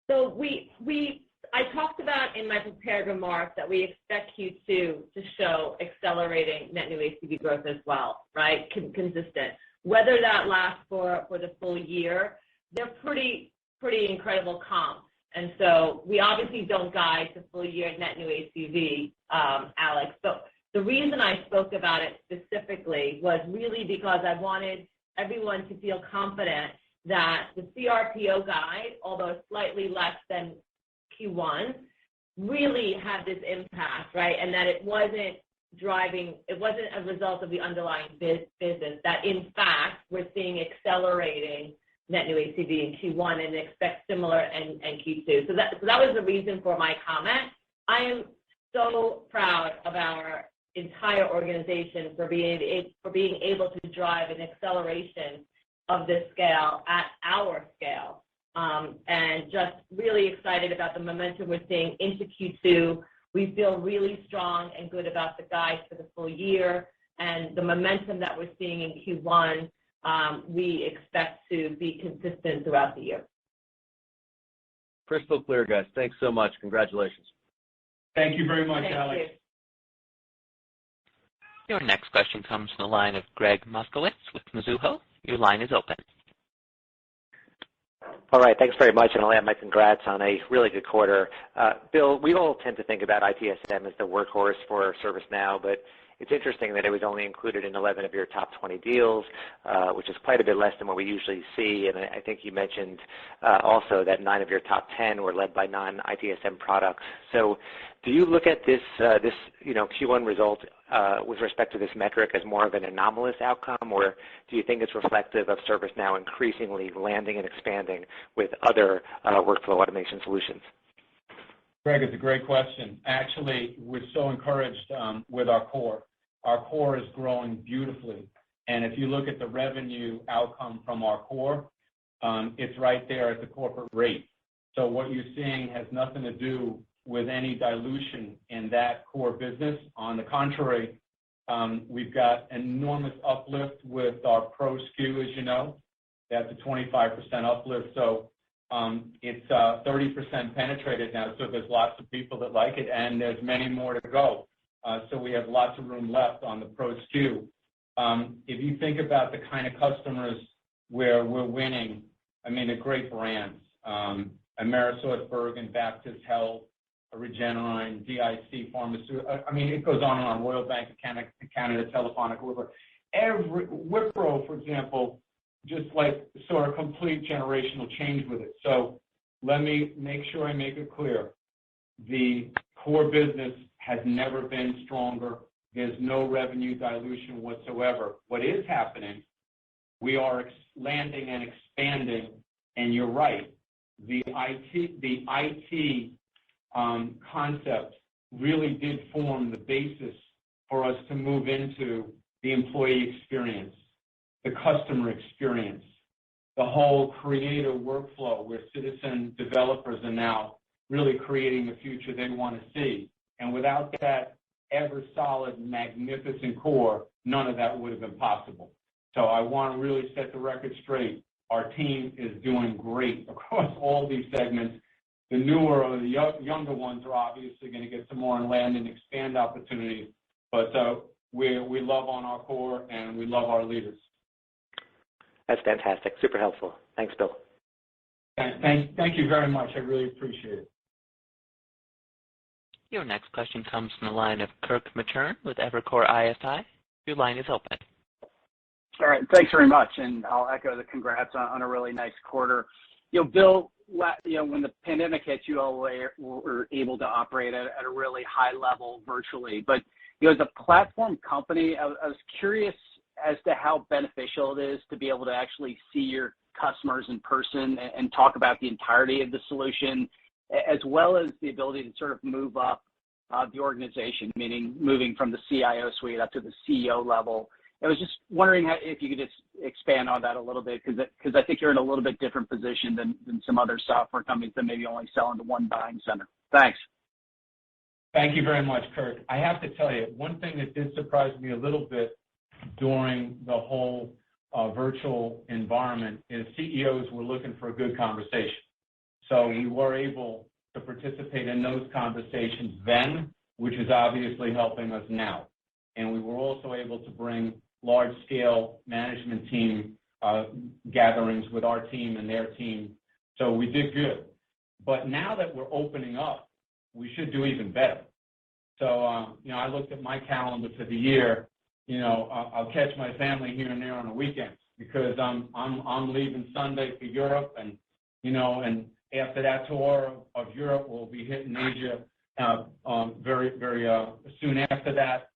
So I talked about in my prepared remarks that we expect Q2 to show accelerating net new ACV growth as well, right? Consistent. Whether that lasts for the full year, they're pretty incredible comps. And so we obviously don't guide to full year net new ACV, Alex. But the reason I spoke about it specifically was really because I wanted everyone to feel confident that the CRPO guide, although slightly less than Q1, really had this impact, right? And that it wasn't a result of the underlying business, that in fact, we're seeing accelerating net new ACV in Q1 and expect similar in Q2. So that was the reason for my comment. I am so proud of our entire organization for being able to drive an acceleration of this scale at our scale. And just really excited about the momentum we're seeing into Q2. We feel really strong and good about the guide for the full year, and the momentum that we're seeing in Q1, we expect to be consistent throughout the year. Crystal clear, guys. Thanks so much. Congratulations. Thank you very much, Alex. Thank you. Your next question comes from the line of Greg Moskowitz with Mizuho. Your line is open. All right, thanks very much, and I'll add my congrats on a really good quarter. Bill, we all tend to think about ITSM as the workhorse for ServiceNow, but it's interesting that it was only included in 11 of your top 20 deals, which is quite a bit less than what we usually see. And I think you mentioned also that 9 of your top 10 were led by non-ITSM products. So do you look at this Q1 result with respect to this metric as more of an anomalous outcome, or do you think it's reflective of ServiceNow increasingly landing and expanding with other workflow automation solutions? Greg, it's a great question. Actually, we're so encouraged with our core. our core is growing beautifully. And if you look at the revenue outcome from our core, it's right there at the corporate rate. So what you're seeing has nothing to do with any dilution in that core business. On the contrary, we've got enormous uplift with our pro SKU, as you know. That's a 25% uplift. So it's 30% penetrated now. So there's lots of people that like it, and there's many more to go. So we have lots of room left on the pro SKU. If you think about the kind of customers where we're winning, I mean, the great brands, AmerisourceBergen, Baptist Health, Regeneron, DIC Pharmaceutical. I mean, it goes on and on. Royal Bank of Canada, Telefonica, Wipro, for example, just like saw a complete generational change with it. So let me make sure I make it clear. The core business has never been stronger. There's no revenue dilution whatsoever. What is happening, we are landing and expanding, and you're right. The IT concept really did form the basis for us to move into the employee experience, the customer experience, the whole creative workflow where citizen developers are now really creating the future they want to see. And without that ever solid, magnificent core, none of that would have been possible. So I want to really set the record straight. Our team is doing great across all these segments. The newer or the younger ones are obviously going to get some more land and expand opportunities. But we love on our core and we love our leaders. That's fantastic. Super helpful. Thanks, Bill. Thank you very much. I really appreciate it. Your next question comes from the line of Kirk Materne with Evercore ISI. Your line is open. All right. Thanks very much. And I'll echo the congrats on a really nice quarter. Bill, when the pandemic hit, you all were able to operate at a really high level virtually. But, as a platform company, I was curious as to how beneficial it is to be able to actually see your customers in person and talk about the entirety of the solution, as well as the ability to sort of move up the organization, meaning moving from the CIO suite up to the CEO level. I was just wondering if you could just expand on that a little bit, because I think you're in a little bit different position than some other software companies that maybe only sell into one buying center. Thanks. Thank you very much, Kirk. I have to tell you, one thing that did surprise me a little bit during the whole virtual environment is CEOs were looking for a good conversation. So we were able to participate in those conversations then, which is obviously helping us now. And we were also able to bring large-scale management team gatherings with our team and their team. So we did good. But now that we're opening up, we should do even better. So, I looked at my calendar for the year. I'll catch my family here and there on the weekends because I'm leaving Sunday for Europe, and after that tour of Europe, we'll be hitting Asia very, very soon after that.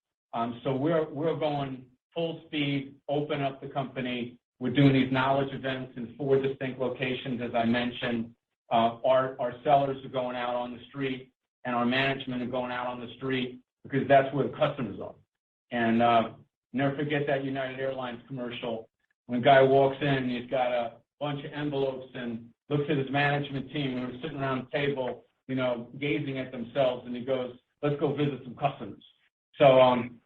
So we're going full speed, open up the company. We're doing these knowledge events in 4 distinct locations, as I mentioned. Our sellers are going out on the street, and our management are going out on the street because that's where the customers are. And never forget that United Airlines commercial. When a guy walks in, he's got a bunch of envelopes and looks at his management team who are sitting around the table, gazing at themselves, and he goes, "Let's go visit some customers." So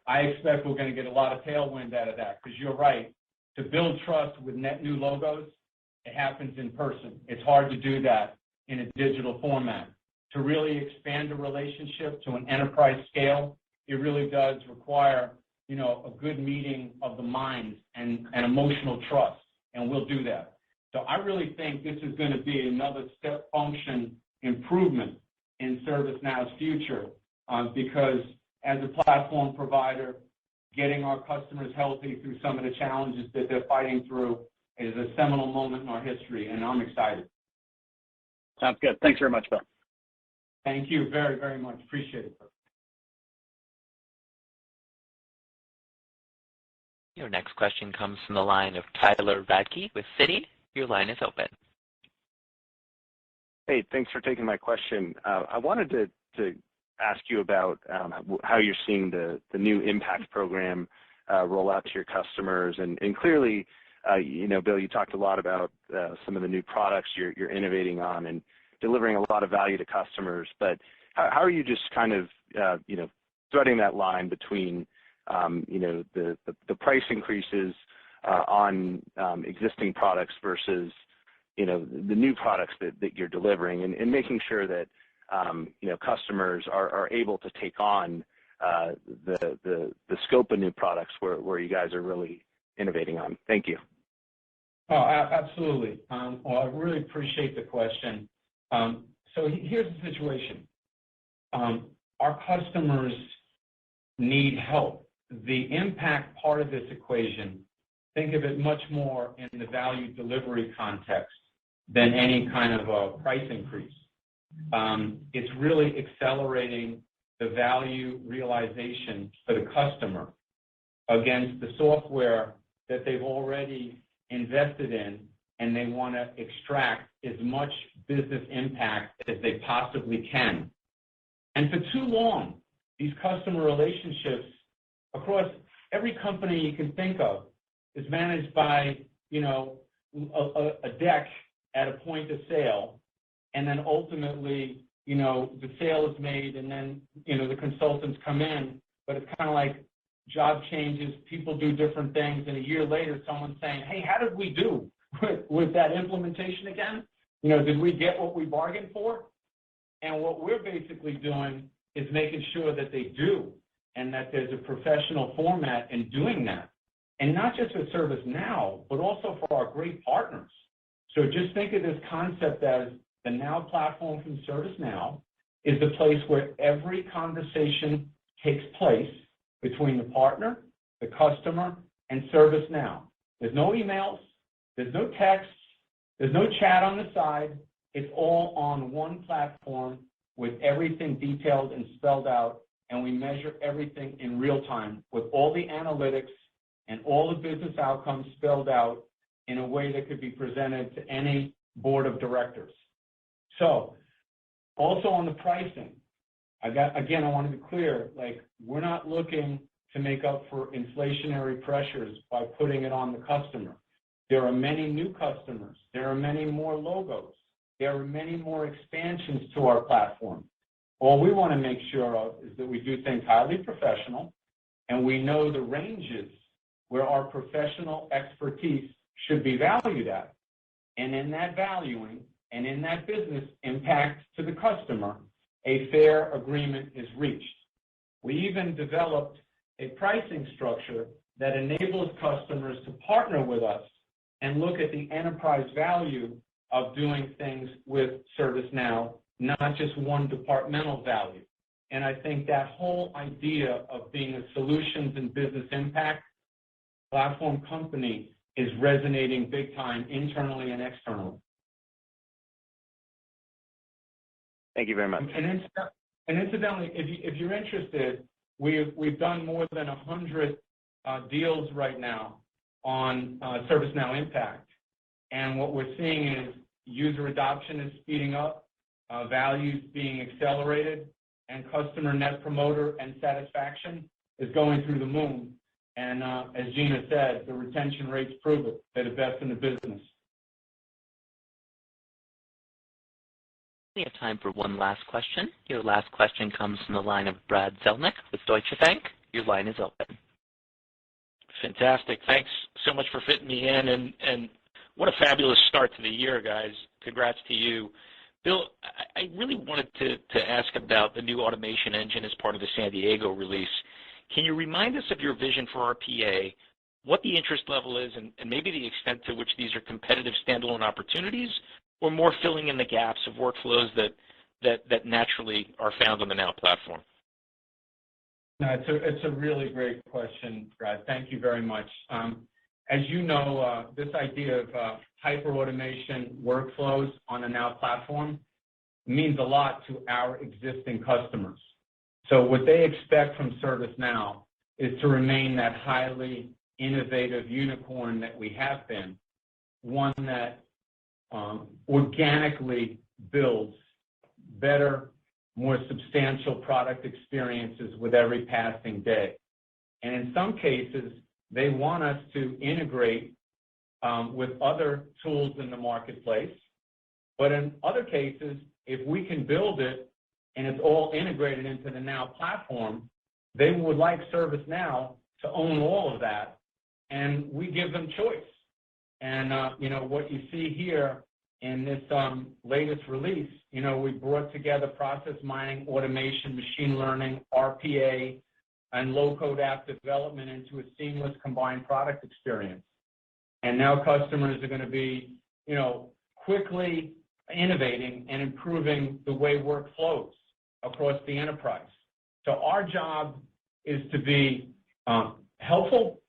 I expect we're going to get a lot of tailwind out of that because you're right. To build trust with net new logos, it happens in person. It's hard to do that in a digital format. To really expand a relationship to an enterprise scale, it really does require, a good meeting of the minds and emotional trust, and we'll do that. So I really think this is going to be another step function improvement in ServiceNow's future because as a platform provider, getting our customers healthy through some of the challenges that they're fighting through is a seminal moment in our history, and I'm excited. Sounds good. Thanks very much, Bill. Thank you very, very much. Appreciate it. Your next question comes from the line of Tyler Radke with Citi. Your line is open. Hey, thanks for taking my question. I wanted to ask you about how you're seeing the new Impact program roll out to your customers. And clearly, Bill, you talked a lot about some of the new products you're innovating on and delivering a lot of value to customers. But how are you just kind of, threading that line between, the price increases on existing products versus, the new products that you're delivering and making sure that, customers are able to take on the scope of new products where you guys are really innovating on? Thank you. Oh, absolutely. Well, I really appreciate the question. So here's the situation. Our customers need help. The impact part of this equation, think of it much more in the value delivery context than any kind of a price increase. It's really accelerating the value realization for the customer against the software that they've already invested in, and they want to extract as much business impact as they possibly can. And for too long, these customer relationships across every company you can think of is managed by, a deck at a point of sale, and then ultimately, the sale is made, and then, the consultants come in, but it's kind of like job changes, people do different things, and a year later, someone's saying, hey, how did we do with that implementation again? Did we get what we bargained for? And what we're basically doing is making sure that they do, and that there's a professional format in doing that. And not just with ServiceNow, but also for our great partners. So just think of this concept as the Now platform from ServiceNow is the place where every conversation takes place between the partner, the customer, and ServiceNow. There's no emails, there's no texts, there's no chat on the side. It's all on one platform with everything detailed and spelled out, and we measure everything in real time with all the analytics and all the business outcomes spelled out in a way that could be presented to any board of directors. So, also on the pricing, I want to be clear, we're not looking to make up for inflationary pressures by putting it on the customer. There are many new customers. There are many more logos. There are many more expansions to our platform. All we want to make sure of is that we do things highly professional, and we know the ranges where our professional expertise should be valued at. And in that valuing and in that business impact to the customer, a fair agreement is reached. We even developed a pricing structure that enables customers to partner with us and look at the enterprise value of doing things with ServiceNow, not just one departmental value. And I think that whole idea of being a solutions and business impact platform company is resonating big time internally and externally. Thank you very much. And incidentally, if you're interested, we've done more than 100 deals right now on ServiceNow Impact. And what we're seeing is user adoption is speeding up, values being accelerated, and customer net promoter and satisfaction is going through the moon. And as Gina said, the retention rates prove it. They're the best in the business. We have time for one last question. Your last question comes from the line of Brad Zelnick with Deutsche Bank. Your line is open. Fantastic. Thanks so much for fitting me in, and what a fabulous start to the year, guys. Congrats to you. Bill, I really wanted to ask about the new automation engine as part of the San Diego release. Can you remind us of your vision for RPA, what the interest level is, and maybe the extent to which these are competitive standalone opportunities, or more filling in the gaps of workflows that naturally are found on the Now platform? No, it's a really great question, Brad. Thank you very much. As you know, this idea of hyper-automation workflows on the Now platform means a lot to our existing customers. So what they expect from ServiceNow is to remain that highly innovative unicorn that we have been, one that organically builds better more substantial product experiences with every passing day. And in some cases, they want us to integrate with other tools in the marketplace. But in other cases, if we can build it and it's all integrated into the Now platform, they would like ServiceNow to own all of that, and we give them choice. And what you see here in this latest release, we brought together process mining, automation, machine learning, RPA, and low-code app development into a seamless combined product experience. And now customers are going to be, quickly innovating and improving the way work flows across the enterprise. So our job is to be helpful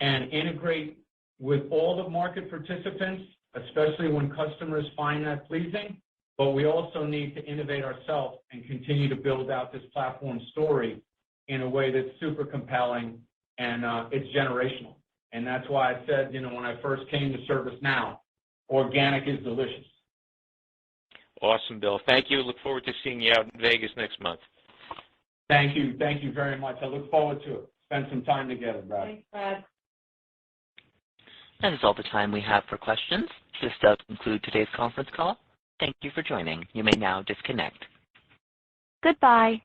and integrate with all the market participants, especially when customers find that pleasing. But we also need to innovate ourselves and continue to build out this platform story in a way that's super compelling and it's generational. And that's why I said, when I first came to ServiceNow, organic is delicious. Awesome, Bill. Thank you. Look forward to seeing you out in Vegas next month. Thank you. Thank you very much. I look forward to it. Spend some time together, Brad. Thanks, Brad. That is all the time we have for questions. This does conclude today's conference call. Thank you for joining. You may now disconnect. Goodbye.